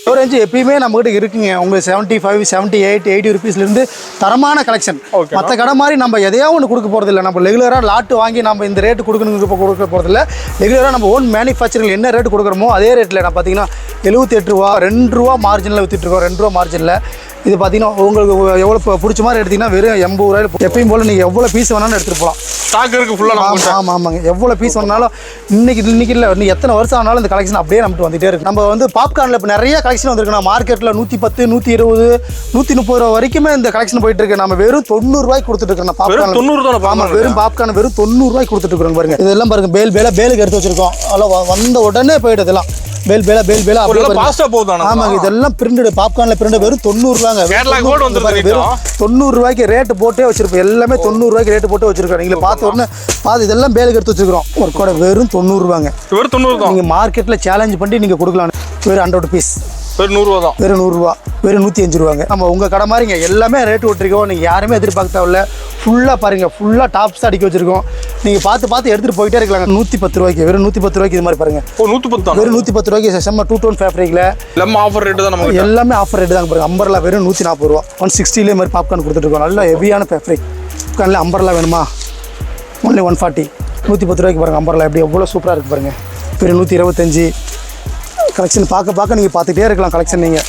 Low range எப்பயுமே நம்மகிட்ட இருக்குங்க. உங்களுக்கு 75, 78, 80 ருபீஸ்லேருந்து தரமான கலெக்ஷன். மற்ற கடை மாதிரி நம்ம எதையோ ஒன்று கொடுக்க போகிறதில்ல. நம்ம ரெகுலராக லாட்டு வாங்கி நம்ம இந்த ரேட்டு கொடுக்க போகிறதில்ல. ரெகுலராக நம்ம ஓன் மேனுஃபேக்சரிங் என்ன ரேட்டு கொடுக்குறோமோ அதே ரேட்டில் நான் பார்த்தீங்கன்னா 78 ரூபா, 2 ரூபா மார்ஜினில் விற்றுட்ருக்கோம். 2 ரூபா மார்ஜினில். இது பார்த்தீங்கன்னா உங்களுக்கு எவ்வளோ பிடிச்ச மாதிரி எடுத்திங்கன்னா வெறும் 80 ரூபாயில் எப்பயும் போல் நீங்கள் எவ்வளோ பீஸ் வேணாலும் எடுத்துகிட்டு போகலாம். ஸ்டாக் இருக்குது ஃபுல்லாக. ஆமாங்க. எவ்வளோ பீஸ் வேணாலும் இன்னைக்கு இல்லை, இன்னும் எத்தனை வருஷம் ஆனாலும் இந்த கலெக்ஷன் அப்படியே நம்மகிட்ட வந்துகிட்டே இருக்குது. நம்ம வந்து பாப்கார்னில் இப்போ நிறைய கலெக்ஷன் வந்துருக்குண்ணா. மார்க்கெட்டில் 110, 120, 130 ரூபா வரைக்குமே இந்த கலெக்ஷன் போயிட்டு இருக்கு. நம்ம வெறும் 90 ரூபாய்க்கு கொடுத்துட்டு பாப்கார்ன். 90 தான். ஆமாம், வெறும் பாப்கார்ன் வெறும் 90 ரூபாய்க்கு கொடுத்துட்டு இருக்கோம். பாருங்க, இதெல்லாம் பாருங்க, பேலுக்கு எடுத்து வச்சிருக்கோம். அதெல்லாம் வந்த உடனே போயிட்டு இதெல்லாம் பேல் ஃபாஸ்டா போகுது. ஆமாங்க, இதெல்லாம் பிரிண்டட் பாப்கார்ன்ல பிரிண்டட் வெறும் 90 ரூபாங்க. வெறும் 90 ரூபாய்க்கு ரேட்டு போட்டே வச்சிருப்போம். எல்லாமே 90 ரூபாய்க்கு ரேட்டு போட்டு வச்சிருக்கோம். நீங்க பார்த்த உடனே இதெல்லாம் பேலுக்கு எடுத்து வச்சிருக்கோம். ஒரு கூட வெறும் 90 ரூபாங்க. வெறும் 90 தான். நீங்க மார்க்கெட்ல சேலஞ்ச் பண்ணி நீங்க கொடுக்கலாம். வெறும் 100 பீஸ். வெறும் 100 ரூபா தான். வெறும் 100 ரூபா. வெறும் 105 ரூபாங்க. நம்ம உங்க கடை மாதிரிங்க எல்லாமே ரேட்டு விட்டுருக்கோம். நீங்க யாருமே எதிர்பார்க்க தேவையில்ல. ஃபுல்லாக பாருங்க, ஃபுல்லாக டாப்ஸ் அடிக்க வச்சிருக்கோம். நீங்க பார்த்து எடுத்துட்டு போயிட்டே இருக்கலாம். 110 ரூபாய்க்கு, வெறும் 110 ரூபாய்க்கு இது மாதிரி பாருங்க. 110 தான். வெறும் 110 ரூபாய்க்கு செம்ம 2 டோன் ஃபேப்ரிக்ல எல்லாமே ஆஃபர் ரேட் தான். நமக்கு எல்லாமே ஆஃபர் ரேட் தான் பாருங்க. அம்பர்லா வெறும் 140 ரூபா. 160 மாதிரி பாப்கார்ன் கொடுத்துட்டு இருக்கோம். நல்ல ஹெவியான ஃபேப்ரிக். பாப்கார்ன்ல அம்பர்லா வேணுமா? ஒன்லி 140. 110 ரூபாய்க்கு பாருங்க. அம்பர்லா எப்படி எவ்வளோ சூப்பராக இருக்குது பாருங்க. வெறும் 125. கலெக்ஷன் பார்க்க நீங்கள் பார்த்துட்டே இருக்கலாம். கலெக்ஷன் நீங்கள்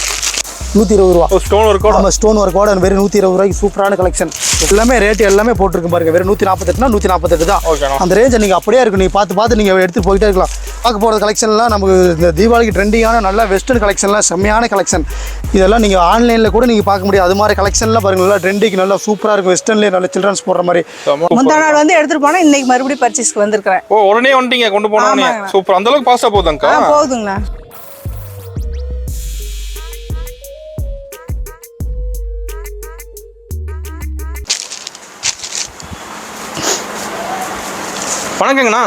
120 ரூபா. ஸ்டோன் ஒர்க்கோட. நம்ம ஸ்டோன் ஒர்க்கோட வெறும் 120 ரூபாய்க்கு சூப்பரான கலெக்ஷன். எல்லாமே ரேட் எல்லாமே போட்டுருக்கு பாருங்க. வெறும் 148னா 148 தான். அந்த ரேஞ்சை நீங்கள் அப்படியே இருக்கும். நீங்கள் பார்த்து நீங்கள் எடுத்துகிட்டு போயிட்டே இருக்கலாம். பார்க்க போகிற கலெக்ஷன்லாம் நமக்கு இந்த தீபாவளிக்கு ட்ரெண்டிங்கான நல்ல வெஸ்டர்ன் கலெக்ஷன்லாம் செம்மையான கலெக்ஷன். இதெல்லாம் நீங்கள் ஆன்லைனில் கூட நீங்கள் பார்க்க முடியாது. அது மாதிரி கலெக்ஷன்லாம் பாருங்க. நல்லா ட்ரெண்டிங், நல்லா சூப்பராக இருக்கும். வெஸ்டர்ன்லேயே நல்ல சில்ட்ரன்ஸ் போடுற மாதிரி. முந்தா நாள் வந்து எடுத்துகிட்டு போனால் இன்னைக்கு மறுபடியும் பர்ச்சேஸ்க்கு வந்திருக்கிறேன். உடனே வந்துட்டீங்க கொண்டு போனோம். சூப்பர். அந்த அளவுக்கு ஃபாஸ்ட்டாக போகுதுங்கக்கா? போகுதுங்கண்ணா. வணக்கங்கண்ணா.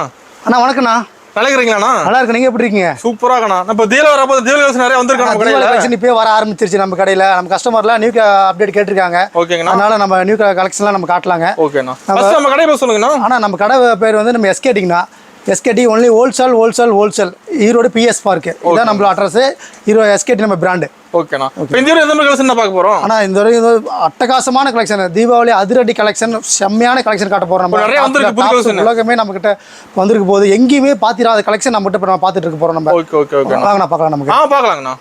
அண்ணா வணக்கண்ணா. நல்லா இருக்கிறீங்களாண்ணா? நல்லா இருக்கு. நீங்கள் எப்படி இருக்கீங்க? சூப்பராக இருக்கண்ணா. நம்ம தீபாவளி வரப்போ தீபாவளி கலெக்ஷன் நிறைய வந்திருக்காங்க. நம்ம கடையில் கலெக்ஷன் இப்போ வர ஆரம்பிச்சிருச்சு. நம்ம கடையில் நம்ம கஸ்டமர்லாம் நியூ அப்டேட் கேட்டிருக்காங்க. ஓகேங்கண்ணா. அதனால நம்ம நியூ கலெக்ஷன்லாம் நம்ம காட்டலாங்க. ஓகேண்ணா. நம்ம கடை பேர் சொல்லுங்கண்ணா. ஆனால் நம்ம கடை பேர் வந்து நம்ம எஸ்கேடிங்கண்ணா. S K T only wholesale Erode B S park. இதான் நம்மளோட அட்ரஸ். எஸ்கேடி நம்ம பிராண்டு. ஓகேண்ணா. இந்த எந்த மாதிரி கலெக்ஷன் பார்க்க போகிறோம்? ஆனால் இந்த வரைக்கும் அட்டகாசமான கலெக்ஷன், தீபாவளி அதிரடி கலெக்ஷன், செம்மையான கலெக்ஷன் காட்ட போகிறோம். நம்ம நிறைய வந்திருக்கு. உலகமே நம்ம கிட்ட வந்திருக்கு போது எங்கேயுமே பார்த்திராத கலெக்ஷன் நம்ம கிட்ட நம்ம பார்த்துட்டு இருக்க போகிறோம். நம்ம ஓகே வாங்கண்ணா பார்க்கலாம். நமக்கு பார்க்கலாங்கண்ணா.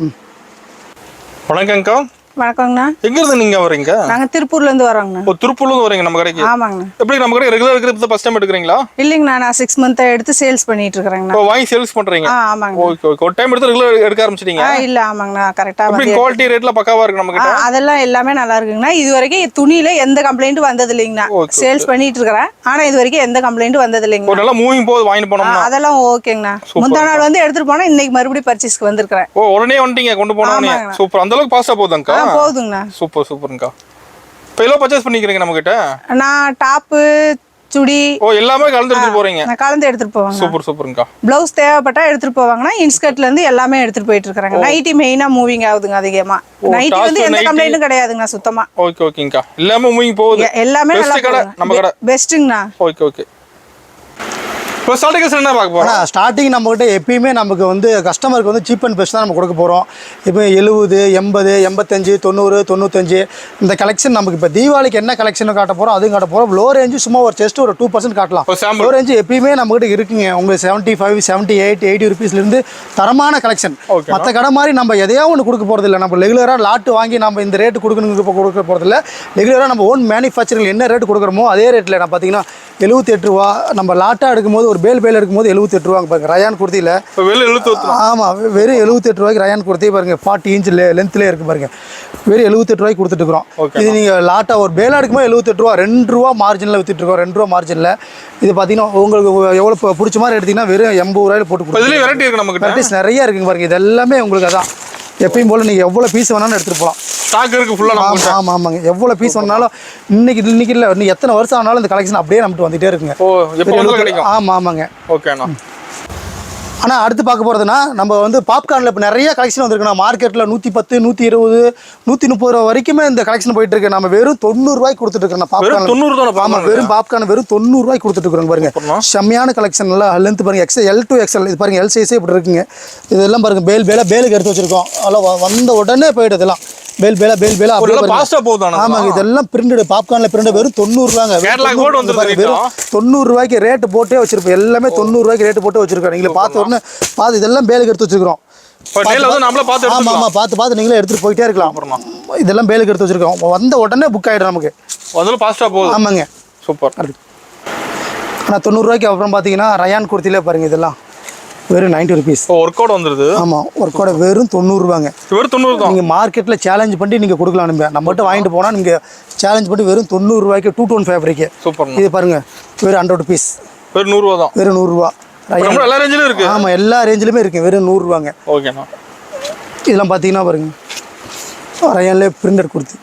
வணக்கங்கக்கா. வணக்கங்கண்ணா. எங்க இருந்து நீங்க வரீங்க? நாங்க திருப்பூர்ல இருந்து வரோங்கண்ணா. திருப்பூர்ல இருந்து வரீங்க நம்ம கடைக்கு? ஆமாங்கண்ணா. எப்படி நம்ம கடை ரெகுலர் இருக்கிறது ஃபர்ஸ்ட் டைம் எடுக்கிறீங்களா? இல்லைங்கண்ணா, நான் 6 மந்த் எடுத்து சேல்ஸ் பண்ணிட்டு இருக்கேங்கண்ணா. வாங்கி சேல்ஸ் பண்றீங்க? ஆமாங்க. ஓகே. ஒரு டைம் எடுத்து ரெகுலர் எடுக்க ஆரம்பிச்சிட்டீங்க? இல்ல, ஆமாங்கண்ணா. கரெக்டா வந்து குவாலிட்டி ரேட்ல பக்காவா இருக்கு நம்ம கிட்ட. அதெல்லாம் எல்லாமே நல்லா இருக்குங்கண்ணா. இது வரைக்கும் துணியில எந்த கம்ப்ளைண்ட் வந்தது இல்லைங்கண்ணா. சேல்ஸ் பண்ணிட்டு இருக்கேன். ஆனா இது வரைக்கும் எந்த கம்ப்ளைண்ட் வந்தது இல்லைங்க. ஒரு நல்லா மூவிங் போது வாங்கிட்டு போனோம்னா அதெல்லாம் ஓகேங்கண்ணா. முந்தா நாள் வந்து எடுத்துட்டு போனா இன்னைக்கு மறுபடியும் பர்ச்சேஸ்க்கு வந்திருக்கிறேன். உடனே வந்துட்டீங்க கொண்டு போனோம். சூப்பர். அந்த அளவுக்கு ஃபாஸ்டா போகுதுங்கக்கா? போகுதுங்கண்ணா. சூப்பர்ங்கா. இப்போ எல்லாம் பர்ச்சேஸ் பண்ணிக்கிறீங்க நம்ம கிட்ட? நான் டாப்பு, சுடி எல்லாமே கலந்து எடுத்துட்டு போறீங்க? நான் கலந்து எடுத்துட்டு போவாங்க. சூப்பர்ங்கா. ப்ளவுஸ் தேவைப்பட்டா எடுத்துட்டு போவாங்கன்னா இன்ஸ்கர்ட்ல இருந்து எல்லாமே எடுத்துட்டு போயிட்டு இருக்காங்க. நைட்டி மெயினா மூவிங் ஆகுதுங்க அதிகமா. நைட்டி வந்து எந்த கம்ப்ளைண்ட்டும் கிடையாதுங்க சுத்தமா. ஓகேங்கா. எல்லாமே மூவிங் போகுது. எல்லாமே நல்லா கடை நம்ம கடை பெஸ்ட்ங்கண்ணா. ஓகே. இப்போ ஸ்டார்டிங் என்ன பார்க்க போறோம்? ஸ்டார்டிங் நம்மகிட்ட எப்பயுமே நமக்கு வந்து கஸ்டமருக்கு வந்து சீப் அண்ட் பெஸ்ட் தான் நம்ம கொடுக்க போகிறோம். இப்போ 70, 80, 85, 90, 95 இந்த கலெக்ஷன் நமக்கு இப்போ தீபாவளிக்கு என்ன கலெக்ஷன் காட்ட போகிறோம் அதுவும் காட்ட போகிறோம். லோ ரேஞ்சு சும்மா ஒரு ஜஸ்ட் ஒரு 2% காட்டலாம். லோ ரேஞ்சு எப்பயுமே நம்மகிட்ட இருக்குங்க. உங்களுக்கு 75, 78, 80 ருபீஸ்லேருந்து தரமான கலெக்ஷன். மற்ற கடை மாதிரி நம்ம எதையோ ஒன்று கொடுக்க போகிறதில்ல. நம்ம ரெகுலராக லாட்டு வாங்கி நம்ம இந்த ரேட்டு கொடுக்க போகிறதில்ல. ரெகுலராக நம்ம ஓன் மேனுஃபேக்சரிங் என்ன ரேட்டு கொடுக்குறோமோ அதே ரேட்டில் நான் பார்த்தீங்கன்னா 78 ரூபா. நம்ம லாட்டாக எடுக்கும்போது ஒரு பேல் எடுக்கும்போது 78 ரூபாங்க பாருங்க. ரயான் குர்த்தியில் ஆமாம் வெறும் 78 ரூபாய்க்கு ரயான் குர்த்தி பாருங்க. 40 இன்ச் லென்த்லேயே இருக்குது பாருங்க. வெறும் 78 ரூபாய்க்கு கொடுத்துட்டு இருக்கிறோம். இது நீங்கள் லாட்டாக ஒரு பேலாக எடுக்கும்போது 78 ரூபா. 2 ரூபா மார்ஜினில் வித்துட்டு இருக்கோம். 2 ரூபா மார்ஜினில். இது பார்த்தீங்கன்னா உங்களுக்கு எவ்வளோ பிடிச்ச மாதிரி எடுத்தீங்கன்னா வெறும் 80 ரூபாயில் போட்டு கொடுத்துருவோம். வெரைட்டி இருக்குது நமக்கு. வெரைட்டிஸ் நிறைய இருக்குங்க பாருங்க. இது எல்லாமே உங்களுக்கு அதான் எப்பயும் போல் நீங்கள் எவ்வளோ பீஸ் வேணாலும் எடுத்துகிட்டு போகலாம். ஸ்டாக் இருக்குது ஃபுல்லாக. ஆமாங்க. எவ்வளோ பீஸ் வேணாலும் இன்னைக்கு இல்லை, இன்னும் எத்தனை வருஷம் ஆனாலும் இந்த கலெக்ஷன் அப்படியே நம்மகிட்ட வந்துகிட்டே இருக்குங்க. ஆமாங்க. ஓகேண்ணா. ஆனால் அடுத்து பார்க்க போகிறதுனா நம்ம வந்து பாப்கார்னில் இப்போ நிறைய கலெக்ஷன் வந்திருக்குண்ணா. மார்க்கெட்டில் 110, 120, 130 ரூபா வரைக்குமே இந்த கலெக்ஷன் போயிட்டு இருக்கு. நம்ம வெறும் 90 ரூபாய்க்கு கொடுத்துட்டு இருக்கோம் பாப்கார்ன். 90 தான். ஆமாம், வெறும் பாப்கார்ன் வெறும் 90 ரூபாய்க்கு கொடுத்துட்டு இருக்கோம் பாருங்க. செம்மையான கலெக்ஷன், நல்லா லென்த் பாருங்க, L to XL. இது பாருங்க, எல் சைஸே இப்படி இருக்குங்க. இதெல்லாம் பாருங்க, பேலுக்கு எடுத்து வச்சிருக்கோம். அதெல்லாம் வந்த உடனே போயிட்டு இதெல்லாம் பேல் பேலா ஆமாங்க. இதெல்லாம் பிரிண்டட் பாப்கார்ன்ல பிரிண்டட் வெறும் 90 ரூபாங்க. வெறும் 90 ரூபாய்க்கு ரேட்டு போட்டே வச்சிருப்போம். எல்லாமே 90 ரூபாய்க்கு ரேட்டு போட்டு வச்சிருக்கோம். நீங்களே பார்த்த உடனே பார்த்து இதெல்லாம் பேலுக்கு எடுத்து வச்சிருக்கோம். ஆமா, பார்த்து நீங்களே எடுத்துட்டு போயிட்டே இருக்கலாம். இதெல்லாம் பேலுக்கு எடுத்து வச்சிருக்கோம். வந்த உடனே புக் ஆயிடும் நமக்கு. ஆமாங்க, சூப்பர். ஆனால் 90 ரூபாய்க்கு அப்புறம் பார்த்தீங்கன்னா ரயான் குர்த்திலே பாருங்க, இதெல்லாம் வெறும் 90 ருபீஸ். ஒர்க் அவுட் வந்துருது. ஆமா, ஒர்க் அவுட் வெறும் 90 ரூபாங்க. வெறும் 90 தான். நீங்க மார்க்கெட்ல சேலஞ்ச் பண்ணி நீங்க கொடுக்கலாம். நம்மகிட்ட வாங்கிட்டு போனா நீங்க சேலஞ்ச் பண்ணி வெறும் 90 ரூபாய்க்கு 2 டோன் ஃபேப்ரிக். சூப்பர். இது பாருங்க, வெறும் 100 ருபீஸ். வெறும் 100 ரூபா தான். வெறும் 100 ரூபா. எல்லா ரேஞ்சிலும் இருக்கு. ஆமா, எல்லா ரேஞ்சிலுமே இருக்கு. வெறும் 100 ரூபாங்க. ஓகேண்ணா. இதெல்லாம் பாத்தீங்கன்னா பாருங்க, ரயான்ல பிரிண்டட் குர்த்தி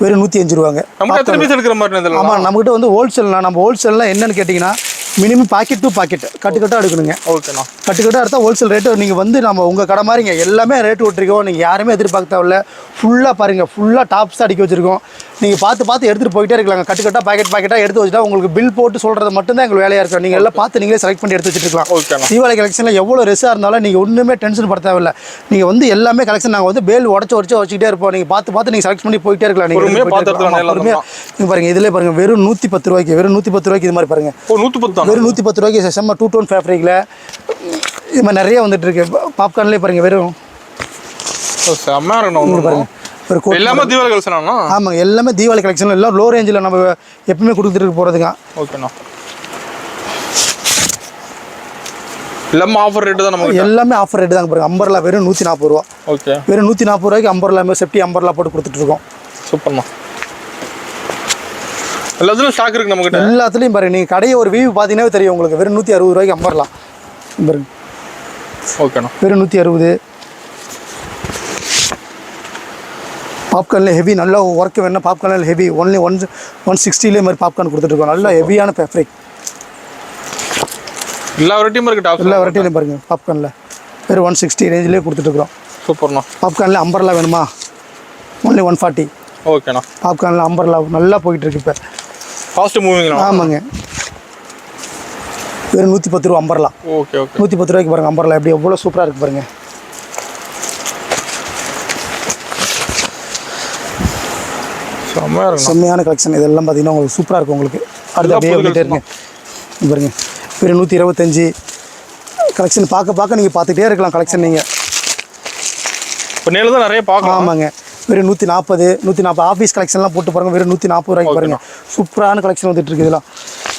வெறும் 105 ரூபாங்க. நமக்கு எத்தனை பீஸ் எடுக்கிற மாதிரி இதெல்லாம்? ஆமா, நம்மகிட்ட வந்து ஹோல்சேல்னா, நம்ம ஹோல்சேல்னா என்னன்னு கேட்டிங்கன்னா மினிமம் பாக்கெட் டு பாக்கெட் கட்டுக்கட்டாக எடுக்கணுங்க. ஓகேண்ணா. கட்டுக்கட்டாக எடுத்தால் ஹோல்சேல் ரேட்டு. நீங்கள் வந்து நம்ம உங்கள் கடை மாதிரிங்க எல்லாமே ரேட்டு விட்டுருக்கோம். நீங்கள் யாருமே எதிர்பார்க்க தேவையில்ல. ஃபுல்லாக பாருங்கள், ஃபுல்லாக டாப்ஸ் அடிக்க வச்சிருக்கோம். நீங்கள் பார்த்து எடுத்துகிட்டு போயிட்டே இருக்கலாங்க. கட்டுக்கட்டாக பாக்கெட்டாக எடுத்து வச்சுட்டா உங்களுக்கு பில் போட்டு சொல்கிறது மட்டும்தான் எங்களுக்கு வேலையாக இருக்கும். நீங்கள் எல்லாம் பார்த்து நீங்களே செலக்ட் பண்ணி எடுத்து வச்சுருக்கலாம். ஓகேண்ணா. தீபாவளி கலெக்ஷனில் எவ்வளோ ரெஸ்ஸாக இருந்தாலும் நீங்கள் ஒன்றுமே டென்ஷன் பட தேவையில்லை. நீங்கள் வந்து எல்லாமே கலெக்ஷன் நாங்கள் வந்து பேல் உடச்சு வச்சுக்கிட்டே இருப்போம். நீங்கள் பார்த்து நீங்கள் செலக்ட் பண்ணி போயிட்டே இருக்கலாம். நீங்கள் பாருங்கள், இதிலே பாருங்கள், வெறும் 110 ரூபாய்க்கு. வெறும் 110 ரூபாய்க்கு இது மாதிரி பாருங்கள். 110. வெறும் 110 ரூபாய்க்கு செம்ம 2 டோன் ஃபேப்ரிக்கில் இது மாதிரி நிறைய வந்துட்டு இருக்கு. பாப்கார்ன்லேயே பாருங்க, வெறும் பாருங்க எல்லாமே தீபாவளி கலெக்ஷன். ஆமாங்க, எல்லாமே தீபாவளி கலெக்ஷன். எல்லாம் லோ ரேஞ்சில் நம்ம எப்பவுமே கொடுத்துட்டு போகிறதுங்க. ஓகேண்ணா. எல்லாமே ஆஃபர் ரேட்டு தான். நமக்கு எல்லாமே ஆஃபர் ரேட்டு தாங்க. பாருங்க, அம்பர்லா வெறும் 140 ரூபா. ஓகே, வெறும் 140 ரூபாய்க்கு அம்பர்லா சேஃப்டி அம்பர்லா போட்டு கொடுத்துட்டு இருக்கோம். சூப்பர்ண்ணா. எல்லாத்துலயும் ஸ்டாக் இருக்கு நம்ம கிட்ட. எல்லாத்துலயும் பாருங்க, நீங்க கடையை ஒரு வியூ பாத்தீங்கன்னா தெரியும் உங்களுக்கு. வெறும் 160 ரூபாய்க்கு அம்பர்லாம் பாருங்க. ஓகேண்ணா. வெறும் 160. பாப்கார்ன்ல ஹெவி நல்லா ஒர்க் வேணும். பாப்கார்ன்ல ஹெவி ஒன்லி 160 மாதிரி பாப்கார்ன் கொடுத்துட்டு இருக்கோம். நல்லா ஹெவியான ஃபேப்ரிக். எல்லா வெரைட்டியும் இருக்கு. டாப் எல்லா வெரைட்டியும் பாருங்க. பாப்கார்ன்ல வெறும் 160 ரேஞ்சிலே கொடுத்துட்டு இருக்கோம். சூப்பர்ண்ணா. பாப்கார்ன்ல அம்பர்லா வேணுமா? ஒன்லி 140. ஓகேண்ணா. பாப்கார்ன்ல அம்பர்லா நல்லா போயிட்டு இருக்கு இப்போ. Fast moving. ஆமாங்க, வெறும் 110 ரூபா அம்பர்லா. Okay okay. 110 ரூபாய்க்கு பாருங்க அம்பர்லா எப்படி எவ்வளோ சூப்பராக இருக்கு பாருங்க. செம்மையான கலெக்ஷன். இதெல்லாம் பார்த்தீங்கன்னா உங்களுக்கு சூப்பராக இருக்கும். உங்களுக்கு அடுத்து அப்படியே வந்துட்டே இருக்கு பாருங்க. வெறும் 125 கலெக்ஷன். பார்க்க நீங்கள் பார்த்துட்டே இருக்கலாம் கலெக்ஷன். நீங்கள் இப்போ நேரில் தான் நிறைய பார்க்கலாம். ஆமாங்க, வெறும் 140 ஆஃபீஸ் கலெக்ஷன்லாம் போட்டு பாருங்கள். வெறும் 140 ரூபாய்க்கு பாருங்கள். சூப்பரான கலெக்ஷன் வந்துட்டு இருக்கு. இதெல்லாம்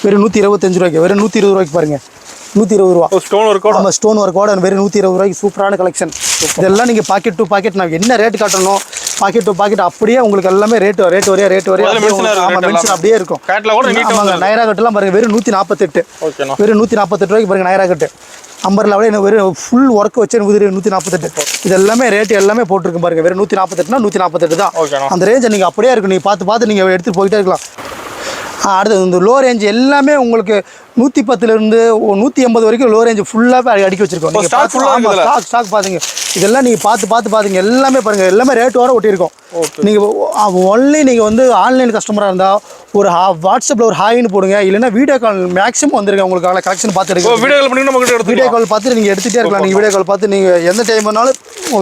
வெறும் 125 ரூபாய்க்கு. வெறும் 120 ரூபாய்க்கு பாருங்கள். 120 ரூபா. ஸ்டோன் ஒர்க்கோட. ஆமாம், ஸ்டோன் ஒர்க்கோட வெறும் 120 ரூபாய்க்கு சூப்பரான கலெக்ஷன். இதெல்லாம் நீங்கள் பாக்கெட் டு பாக்கெட் நான் என்ன ரேட் காட்டணும், பாக்கெட் டு பாக்கெட் அப்படியே உங்களுக்கு எல்லாமே ரேட் வரையா மென்ஷன் அப்படியே இருக்கும். நைரா கட்டுலாம் பாருங்கள். வெறும் 148. வெறும் 148 ரூபாய்க்கு பாருங்கள் நைரா கட்டு. அம்பர்லாவோட என்ன வெறும் ஃபுல் ஒர்க் வச்சு 148. இது எல்லாமே ரேட் எல்லாமே போட்டிருக்கு பாருங்க. வெறும் 148னா 148 தான். அந்த ரேஞ்சை நீங்கள் அப்படியே இருக்கும். நீங்கள் பார்த்து நீங்கள் எடுத்துகிட்டு போயிட்டே இருக்கலாம். அடுத்தது இந்த லோ ரேஞ்ச் எல்லாமே உங்களுக்கு 110லேருந்து 180 வரைக்கும் லோ ரேஞ்ச் ஃபுல்லாகவே அடுக்கி வச்சிருக்கோம். நீங்கள் ஸ்டாக் பார்த்தீங்க. இதெல்லாம் நீங்கள் பார்த்து எல்லாமே பாருங்கள். எல்லாமே ரேட்டோட ஒட்டியிருக்கோம். நீங்கள் ஒன்லி நீங்கள் வந்து ஆன்லைன் கஸ்டமராக இருந்தால் ஒரு வாட்ஸ்அப்பில் ஒரு ஹாய்னு போடுங்க. இல்லைன்னா வீடியோ கால் மேக்ஸிமம் வந்துருங்க. உங்களுக்கு கலெக்ஷன் பார்த்து எடுக்க வீடியோ கால் பார்த்து நீங்கள் எடுத்துகிட்டே இருக்கலாம். நீங்கள் வீடியோ கால் பார்த்து நீங்கள் எந்த டைம் வேணாலும்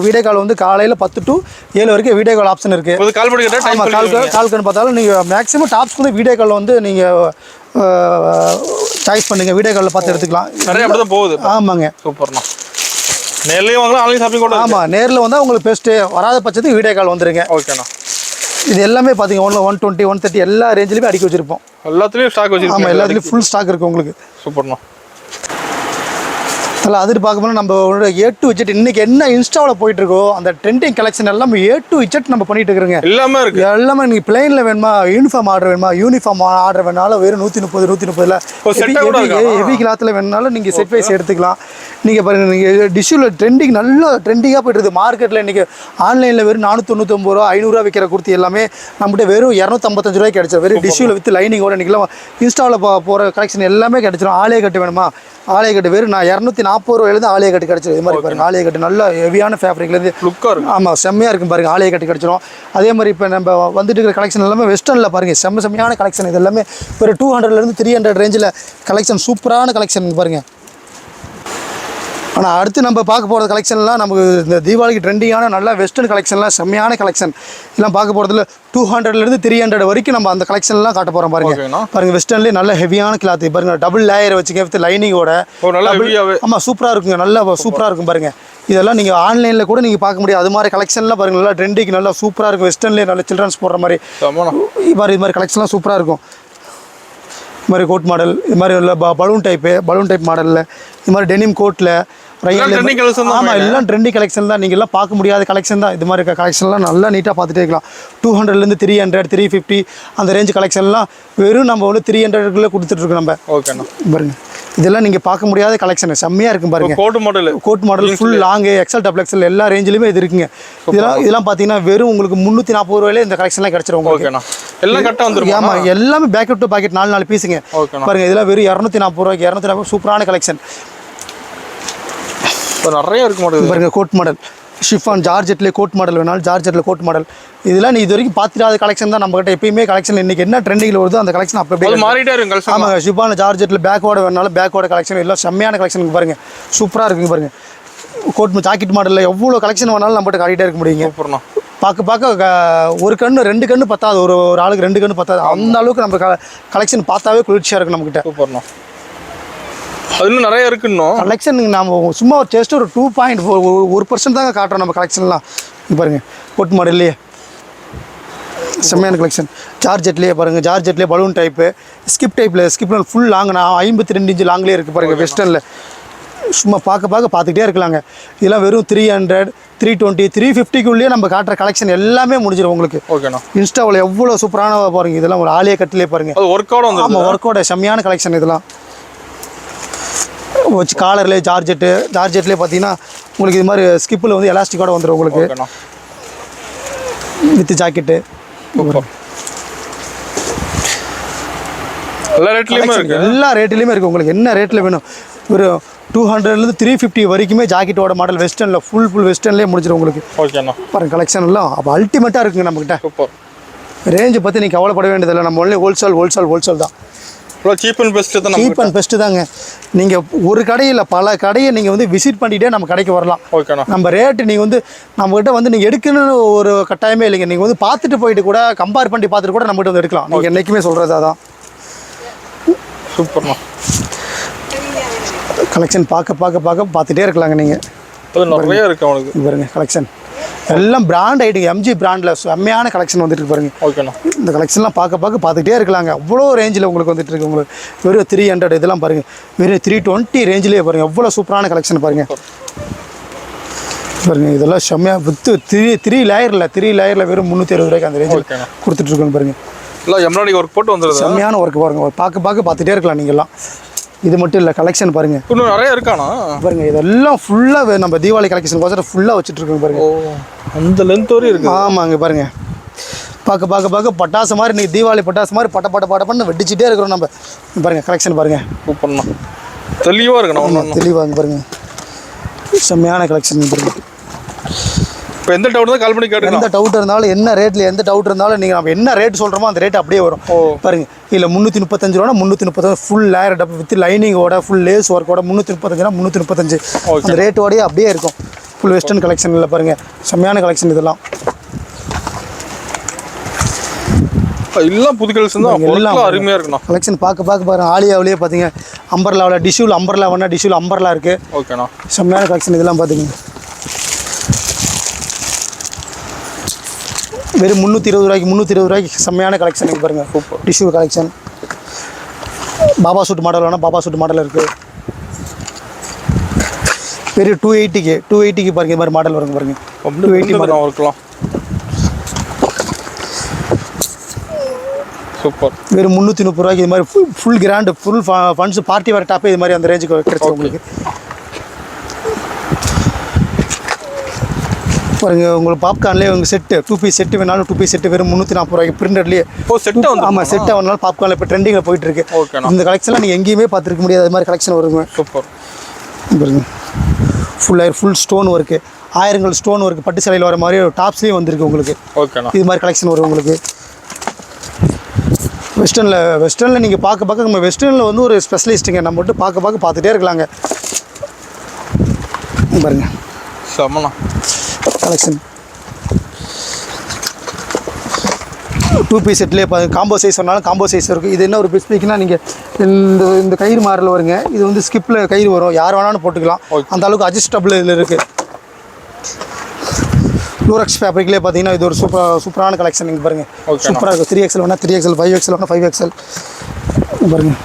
வீடியோ கால் வந்து காலையில் 10 to 7 வரைக்கும் வீடியோ கால் ஆப்ஷன் இருக்குது. கால் பார்த்தாலும் நீங்கள் மேக்ஸிமம் டாப்ஸ் வந்து வீடியோ கால் வந்து நீங்கள் சாய்ஸ் பண்ணுங்கள். வீடியோ காலில் பார்த்து எடுத்துக்கலாம். நிறைய அப்படி தான் போகுது. ஆமாங்க, சூப்பர்ண்ணா. நேர்லேயும் வாங்கலாம், ஆன்லைன் ஷாப்பிங் கூட. ஆமாம், நேரில் வந்தால் உங்களுக்கு பெஸ்ட்டு. வராத பட்சத்துக்கு வீடியோ கால் வந்துருங்க. ஓகேண்ணா. இது எல்லாமே பார்த்தீங்க 120, 130 எல்லா ரேஞ்சிலுமே அடிக்க வச்சிருப்போம். எல்லாத்துலேயும் ஸ்டாக் வச்சிருக்கோம். ஆமாம், எல்லாத்துலேயும் ஃபுல் ஸ்டாக் இருக்குது உங்களுக்கு. சூப்பர்ண்ணா. அதில் அது பார்க்க போனால் நம்ம A to Z இன்னைக்கு என்ன இன்ஸ்டாவில் போயிட்டு இருக்கோ அந்த ட்ரெண்டிங் கலெக்ஷன் எல்லாம் A to Z நம்ம பண்ணிட்டு இருக்கிறோங்க. எல்லாமே இருக்கு. எல்லாமே நீங்கள் பிளைனில் வேணுமா, யூனிஃபார்ம் ஆர்டர் வேணுமா, யூனிஃபார்ம் ஆர்டர் வேணாலும் வெறும் 130 ஹெவி கிளாத்தில் வேணுனாலும் நீங்கள் செட் வைஸ் எடுத்துக்கலாம். நீங்கள் பாருங்கள், நீங்கள் டிஷ்யூவில் ட்ரெண்டிங்காக போய்ட்டு இருக்குது மார்க்கெட்டில். இன்றைக்கி ஆன்லைனில் வெறும் 499 ரூபா 500 ரூபா விற்கிற குர்த்தி எல்லாமே நம்மகிட்ட வெறும் 255 ரூபாய்க்கு கிடச்சிடும். வெறும் டிஷ்யூவில் வித் லைனிங்கோட இன்றைக்கெல்லாம் இன்ஸ்டாவில் போகிற கலெக்ஷன் எல்லாமே கிடச்சிடும். ஆலய கட்டு வேணுமா, ஆலய கட்டு வெறும் நான் 240 ரூபாயிலேருந்து ஆலியா கட்டு கிடச்சிடும். இது மாதிரி பாருங்கள் ஆலியா கட்டு நல்ல ஹெவியான ஃபேப்ரிக்லேருந்து லுக்காக இருக்கும். ஆமாம் செம்மையாக இருக்கும் பாருங்கள் ஆலியா கட்டு கிடச்சிடும். அதே மாதிரி இப்போ நம்ம வந்துட்டு இருக்கிற கலெக்ஷன் எல்லாமே வெஸ்டர்னில் பாருங்கள் செம்மையான கலெக்ஷன். இது எல்லாமே ஒரு 200லேருந்து 300 ரேஞ்சில் கலெக்ஷன் சூப்பரான கலெக்ஷன் பாருங்கள். ஆனால் அடுத்து நம்ம பார்க்க போகிற கலெக்ஷன்லாம் நமக்கு இந்த தீபாவளிக்கு ட்ரெண்டிங்கான நல்லா வெஸ்டர்ன் கலெக்ஷன்லாம் செம்மையான கலெக்ஷன் இதெல்லாம் பார்க்க போகிறதுல 200லேருந்து 300 வரைக்கும் நம்ம அந்த கலெக்ஷன்லாம் காட்ட போகிறோம் பாருங்கள் வெஸ்டர்ன்லேயே நல்ல ஹெவியான கிளாத் பாருங்கள் டபுள் லேயர் வச்சுக்க வித் லைனிங்கோட ஆமாம் சூப்பராக இருக்குங்க நல்லா சூப்பராக இருக்கும் பாருங்கள். இதெல்லாம் நீங்கள் ஆன்லைனில் கூட நீங்கள் பார்க்க முடியாது அது மாதிரி கலெக்ஷன்லாம் பாருங்கள் நல்லா ட்ரெண்டிங் நல்லா சூப்பராக இருக்கும் வெஸ்டர்ன்லேயே நல்ல சில்ட்ரன்ஸ் போடுற மாதிரி இது மாதிரி கலெக்ஷன்லாம் சூப்பராக இருக்கும். இது மாதிரி கோட் மாடல் இது மாதிரி உள்ள பலூன் டைப் மாடலில் இது மாதிரி டெனிம் கோட்டில் ஆமாம் எல்லாம் ட்ரெண்டிங் கலெக்ஷன் தான். நீங்கள் எல்லாம் பார்க்க முடியாத கலெக்ஷன் தான். இது மாதிரி கலெக்ஷன்லாம் நல்லா நீட்டாக பார்த்துட்டே இருக்கலாம். 200லேருந்து 300 350 அந்த ரேஞ்ச் கலெக்ஷன்லாம் வெறும் நம்ம வந்து 300க்குள்ளே கொடுத்துட்ருக்கோம் நம்ம. ஓகேண்ணா பாருங்க இதெல்லாம் நீங்கள் பார்க்க முடியாத கலெக்ஷன் செம்மையாக இருக்கும் பாருங்க. Coat model full long XL double XL எல்லா ரேஞ்சிலுமே இது இருக்குங்க. இதெல்லாம் பார்த்தீங்கன்னா வெறும் உங்களுக்கு 340 ரூபாயிலே இந்த கலெக்ஷன்லாம் கிடச்சிரும் உங்களுக்கு. எல்லாம் கரெக்டாக வந்துடும். ஆமாம் எல்லாமே பேக்கெட் டு பேக்கெட் 4 பீஸுங்க பாருங்க. இதெல்லாம் வெறும் 240 ரூபாய்க்கு 240 சூப்பரான கலெக்ஷன் நிறைய இருக்கு மாடல் பாருங்க. கோட் மாடல் ஷிஃபான் ஜார்ஜெட்லேயே கோட் மாடல் வேணாலும் ஜார்ஜெட்டில் கோட் மாடல் இதெல்லாம் நீ இது வரைக்கும் பார்த்துடாத கலெக்ஷன் தான் நம்மகிட்ட எப்பயுமே கலெக்ஷன். இன்றைக்கி என்ன ட்ரெண்டிங்கில் வருதோ அந்த கலெக்ஷன் அப்போ மாறிட்டே இருக்கும். ஆமாம் ஷிஃபான் ஜார்ஜெட்டில் பேக்கோட வேணாலும் பேக்கோட கலெக்ஷன் எல்லாம் செம்மையான கலெக்ஷன் பாருங்கள் சூப்பராக இருக்குங்க பாருங்கள். கோட் ஜாக்கெட் மாடலில் எவ்வளோ கலெக்ஷன் வேணாலும் நம்மகிட்ட காட்டிகிட்டே இருக்க முடியுங்க. பார்க்க ஒரு கண்ணு 2 கண்ணு பத்தாது ஒரு ஆளுக்கு 2 கண்ணு பத்தாது அந்த அளவுக்கு நம்ம கலெக்ஷன் பார்த்தாவே குளிர்ச்சியாக இருக்கும் நம்மகிட்ட. அதுல நிறைய இருக்குன்னு கலெக்ஷன் நம்ம சும்மா ஜஸ்ட் ஒரு 2.1% தாங்க காட்டுறோம் நம்ம கலெக்ஷன்லாம். பாருங்கள் கோட் மாடல்லையே செம்மையான கலெக்ஷன். ஜார்ஜெட்லேயே பாருங்கள் ஜார்ஜெட்லேயே பலூன் டைப்பு ஸ்கிப்பில் ஃபுல் லாங் 52 இன்ச்சு லாங்லேயே இருக்குது பாருங்கள் வெஸ்டர்னில் சும்மா பார்த்துக்கிட்டே இருக்கலாங்க. இதெல்லாம் வெறும் 300 320 350க்குள்ளேயே நம்ம காட்டுற கலெக்ஷன் எல்லாமே முடிஞ்சிடும் உங்களுக்கு. ஓகேண்ணா இன்ஸ்டாவில் எவ்வளோ சூப்பரான பாருங்கள் இதெல்லாம் ஒரு ஆலியா கட்டிலே பாருங்கள் ஆமாம் ஒர்க்கோட செம்மையான கலெக்ஷன் இதெல்லாம் வச்சு காலர்லேயே ஜார்ஜெட்லேயே பார்த்தீங்கன்னா உங்களுக்கு இது மாதிரி ஸ்கிப்பில் வந்து எலாஸ்டிக்கோட வந்துடும் உங்களுக்கு வித் ஜாக்கெட்டு எல்லா ரேட்லேயுமே இருக்குது. உங்களுக்கு என்ன ரேட்டில் வேணும் ஒரு 200லேருந்து 350 வரைக்குமே ஜாக்கெட்டோட மாடல் வெஸ்டர்னில் ஃபுல் வெஸ்டர்ன்லேயே முடிச்சிடும் உங்களுக்கு. பாருங்கள் கலெக்ஷன் எல்லாம் அப்போ அல்டிமேட்டாக இருக்குங்க நம்மக்கிட்ட. ரேஞ்சை பற்றி நீங்கள் கவலைப்பட வேண்டியதில்லை. நம்ம ஒன்லி ஹோல்சேல் தான். சீப் அண்ட் பெஸ்ட்டு தாங்க. நீங்கள் ஒரு கடையில் பல கடையை நீங்கள் வந்து விசிட் பண்ணிகிட்டே நம்ம கடைக்கு வரலாம். நம்ம ரேட்டு நீங்கள் வந்து நம்மகிட்ட வந்து நீங்கள் எடுக்கணும்னு ஒரு கட்டாயமே இல்லைங்க. நீங்கள் வந்து பார்த்துட்டு போயிட்டு கூட கம்பேர் பண்ணி பார்த்துட்டு கூட நம்மகிட்ட வந்து எடுக்கலாம். நீங்கள் என்றைக்குமே சொல்கிறது அதான். சூப்பர்ண்ணா கலெக்ஷன் பார்த்துட்டே இருக்கலாங்க நீங்கள். நிறைய இருக்கு அவனுக்கு பாருங்க கலெக்ஷன் எல்லாம் பிராண்ட் ஐட்டம் எம்ஜி பிராண்டில் செம்மையான கலெக்ஷன் வந்துட்டு பாருங்க. ஓகேண்ணா இந்த கலெக்ஷன்லாம் பார்த்துக்கிட்டே இருக்கலாங்க. அவ்வளோ ரேஞ்சில் உங்களுக்கு வந்துட்டு இருக்கு. உங்களுக்கு வெறும் 300 இதெல்லாம் பாருங்கள் வெறும் 320 ரேஞ்சிலே பாருங்கள் எவ்வளோ சூப்பரான கலெக்ஷன் பாருங்கள். இதெல்லாம் செம்மையாக வித்து 3 லேயரில் வெறும் 360 ரூபாய்க்கு அந்த ரேஞ்சில் கொடுத்துட்ருக்கோங்க பாருங்கள். எம்ப்ராய்டரி ஒர்க் போட்டு வந்துடுது செம்மையான ஒர்க் பாருங்கள். பார்த்துட்டே இருக்கலாம் நீங்கள்லாம். இது மட்டும் இல்லை கலெக்ஷன் பாருங்கள் இன்னும் நிறைய இருக்கானா பாருங்கள். இதெல்லாம் ஃபுல்லாக நம்ம தீபாவளி கலெக்ஷன் கோசரம் ஃபுல்லாக வச்சுட்ருக்கோங்க பாருங்கள். அந்த லென்த் வரையும் இருக்குது. ஆமாங்க பாருங்கள் பார்க்க பட்டாசு மாதிரி இன்றைக்கி தீபாவளி பட்டாசு மாதிரி பட்ட பண்ணு வெடிச்சிட்டே இருக்கிறோம் நம்ம. பாருங்கள் கலெக்ஷன் பாருங்கள் சூப்பர்ண்ணா தெளிவாக இருக்கணும் தெளிவாங்க பாருங்கள் செம்மையான கலெக்ஷன் பாருங்கள். இப்போ எந்த டவுட் தான் கால் பண்ணி கேட்டு எந்த டவுட் இருந்தாலும் என்ன ரேட்டில் எந்த டவுட் இருந்தாலும் நீங்கள் நம்ம என்ன ரேட் சொல்கிறோமோ அந்த ரேட் அப்படியே வரும் பாருங்கள். இல்லை 335 ரூபா 335 ஃபுல் லேயர் டப்பு வித் லைனிங்கோட ஃபுல் லேஸ் ஒர்க்கோட 335 335 அந்த ரேட்டோடய அப்படியே இருக்கும். ஃபுல் வெஸ்டர்ன் கலெக்ஷனில் பாருங்கள் செம்மையான கலெக்ஷன் இதெல்லாம். எல்லாம் புது கலெக்ஷன் தான் எல்லாம் அருமையாக இருக்குண்ணா. கலெக்ஷன் பாருங்கள். ஆலியாவிலேயே பார்த்தீங்க அம்பர்லாவில் டிஷ்யூவில் அம்பர்லா இருக்குது. ஓகேண்ணா செம்மையான கலெக்ஷன் இதெல்லாம் பார்த்தீங்க வெறும் 320 ரூபாய்க்கு செம்மையான கலெக்ஷன் இருக்குது பாருங்கள். டிஷ்யூ கலெக்ஷன் பாபா சூட் மாடல் வேணால் பாபா சூட் மாடல் இருக்குது. வெறும் 280க்கு பாருங்கள் இது மாதிரி மாடல் வருங்க பாருங்கள். 280 மாடல் இருக்கலாம். சூப்பர் வெறும் 330 ரூபாய்க்கு இது மாதிரி ஃபுல் கிராண்டு ஃபுல் ஃபண்ட்ஸ் பார்ட்டி வேர் டாப்பே இது மாதிரி அந்த ரேஞ்சுக்கு கிடைச்சி உங்களுக்கு பாருங்க. உங்களுக்கு பாப்கார்ன்லேயே உங்கள் செட்டு 2 பீஸ் செட்டு வேணாலும் 2 பீஸ் செட்டு வெறும் 340 ரூபாய்க்கு பிரிண்டட்லேயே ஆமாம் செட்டாக வேணாலும் பாப்கார்னில் இப்போ ட்ரெண்டிங்கில் போயிட்டு இருக்கு. இந்த கலெக்ஷன்லாம் நீங்கள் எங்கேயுமே பார்த்துருக்க முடியாது அது மாதிரி கலெக்ஷன் வருங்க. சூப்பர் பாருங்க full layer full stone work, ஆயிரங்கள் ஸ்டோன் ஒர்க்கு, பட்டு சேலையில் வர மாதிரி டாப்ஸ்லேயும் வந்திருக்கு உங்களுக்கு. ஓகேண்ணா. இது மாதிரி கலெக்ஷன் வரும் உங்களுக்கு. வெஸ்டர்னில் நீங்கள் பார்க்க நம்ம வெஸ்டர்னில் வந்து ஒரு ஸ்பெஷலிஸ்ட்டுங்க. நம்ம மட்டும் பார்த்துட்டே இருக்கலாங்க. பாருங்க செம்மண்ணா கலெக்ஷன் 2 பீஸ் செட்லேயே காம்போ சைஸ் சொன்னாலும் காம்போ சைஸ் இருக்குது. இது என்ன ஒரு ஸ்பெசிஃபிக்னா நீங்கள் இந்த கயிறு மாடல் வருங்க. இது வந்து ஸ்கிப்பில் கயிறு வரும், யார் வேணாலும் போட்டுக்கலாம். அந்த அளவுக்கு அட்ஜஸ்டபிள் இதில் இருக்குது. லூரக்ஸ் ஃபேப்ரிக்லேயே பார்த்தீங்கன்னா இது ஒரு சூப்பரான கலெக்ஷன். நீங்கள் பாருங்கள் சூப்பராக இருக்கும். 3XL வேணால் 3XL, 5XL வேணால் 5XL பாருங்கள்.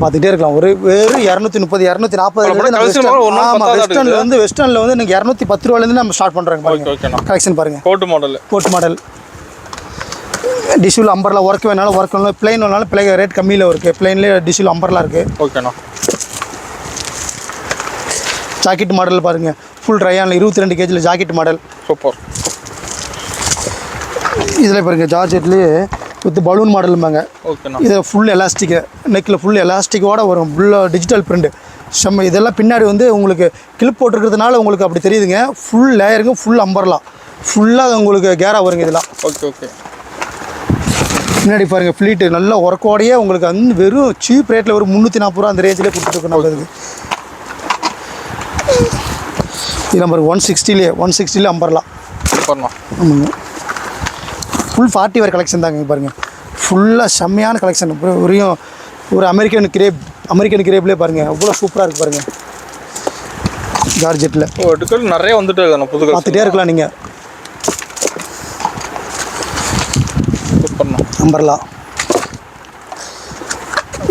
பார்த்துட்டே இருக்கலாம். வெறும் 230 240. ஆமாம், வெஸ்டர்னில் வந்து நீங்கள் 210 ரூபாயிலேருந்து நம்ம ஸ்டார்ட் பண்ணுறோங்க. பாருங்கள் கலெக்ஷன் பாருங்கள். கோட் மாடல் டிஷ்யூல் அம்பர்லா ஒர்க் வேணாலும் ஒர்க் வேணாலும், பிளைன் வேணாலும் பிளை ரேட் கம்மியில் இருக்குது. பிளைன்லேயே டிஷ்யூல் அம்பர்லா இருக்குது. ஓகேண்ணா. ஜாக்கெட் மாடல் பாருங்கள், ஃபுல் ட்ரையானில் 22 கேஜியில் ஜாக்கெட் மாடல் சூப்பர். இதில் பாருங்கள் ஜார்ஜெட்லேயே வித் பலூன் மாடலும்பாங்க. ஓகேண்ணா. இதில் ஃபுல் எலாஸ்டிக்கு, நெக்கில் ஃபுல் எலாஸ்டிக்கோட வரும், ஃபுல்லாக டிஜிட்டல் பிரிண்ட் செம்ம. இதெல்லாம் பின்னாடி வந்து உங்களுக்கு கிளிப் போட்டுருக்கிறதுனால உங்களுக்கு அப்படி தெரியுதுங்க. ஃபுல் லேயருங்க, ஃபுல் அம்பர்லாம் ஃபுல்லாக உங்களுக்கு கேராக வருங்க இதெல்லாம். ஓகே. பின்னாடி பாருங்கள் ஃப்ளீட்டு நல்லா ஒர்க்கோடையே உங்களுக்கு வந்து வெறும் சீப் ரேட்டில் ஒரு 340 ரூபா அந்த ரேஞ்சிலே கொடுத்துருக்கோம் நம்மளுக்கு. இது நம்பர் 160 அம்பர்லாம். ஆமாங்க, ஃபுல் 40 வேர் கலெக்ஷன் தாங்க. பாருங்கள் ஃபுல்லாக செம்மையான கலெக்ஷன். ஒரு அமெரிக்கன் கிரேப்லேயே பாருங்கள் அவ்வளோ சூப்பராக இருக்குது பாருங்கள். ஜார்ஜெட்டில் நிறைய வந்துட்டு புது பார்த்துட்டே இருக்கலாம் நீங்கள். அம்பர்லா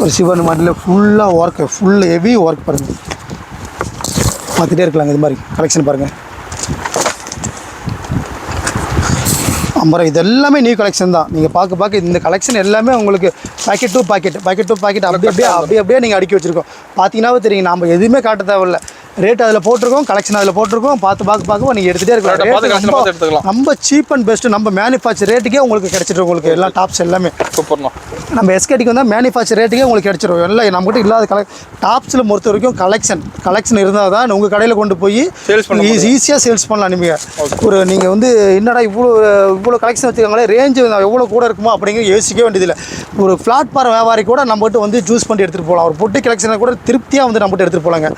ஒரு சிவன் மாடலில் ஃபுல்லாக ஒர்க்கு, ஃபுல் ஹெவி ஒர்க் பாருங்கள். பார்த்துட்டே இருக்கலாங்க இது மாதிரி கலெக்ஷன் பாருங்கள். அம்பரம் இது எல்லாமே நியூ கலெக்ஷன் தான். நீங்கள் பார்க்க இந்த கலெக்ஷன் எல்லாமே உங்களுக்கு பாக்கெட் டு பாக்கெட் அப்படியே நீங்கள் அடுக்கி வச்சுருக்கோம். பார்த்தீங்கன்னாவே தெரியும், நம்ம எதுவுமே காட்ட தேவையில்லை. ரேட் அதில் போட்டிருக்கோம், கலெக்ஷன் அதில் போட்டிருக்கோம். பார்க்க நீங்கள் எடுத்துகிட்டே இருக்கலாம். நம்ம சீப் அண்ட் பெஸ்ட்டு நம்ம மேனுஃபேக்சர் ரேட்டுக்கே உங்களுக்கு கிடச்சிடும். உங்களுக்கு எல்லாம் டாப்ஸ் எல்லாமே சூப்பர்ண்ணா. நம்ம எஸ்கேடிக்கு வந்தால் மேனுஃபேக்சர் ரேட்டுக்கே உங்களுக்கு கிடச்சிடும். எல்லாம் நம்மகிட்ட இல்லாத டாப்ஸில் பொறுத்த வரைக்கும் கலெக்ஷன் இருந்தால் தான் உங்கள் கடையில் கொண்டு போய் ஈஸியாக சேல்ஸ் பண்ணலாம். நீங்கள் வந்து என்னடா இவ்வளோ கலெக்ஷன் வச்சுருக்காங்களே, ரேஞ்சு எவ்வளோ கூட இருக்குமோ அப்படிங்கிற யோசிக்கவே வேண்டியதில்லை. ஒரு பிளாட்ஃபார்ம் வியாபாரி கூட நம்மகிட்ட வந்து சூஸ் பண்ணி எடுத்துகிட்டு போகலாம். ஒரு பொட்டி கலெக்ஷனை கூட திருப்தியாக வந்து நம்மகிட்ட எடுத்துகிட்டு போகலாங்க.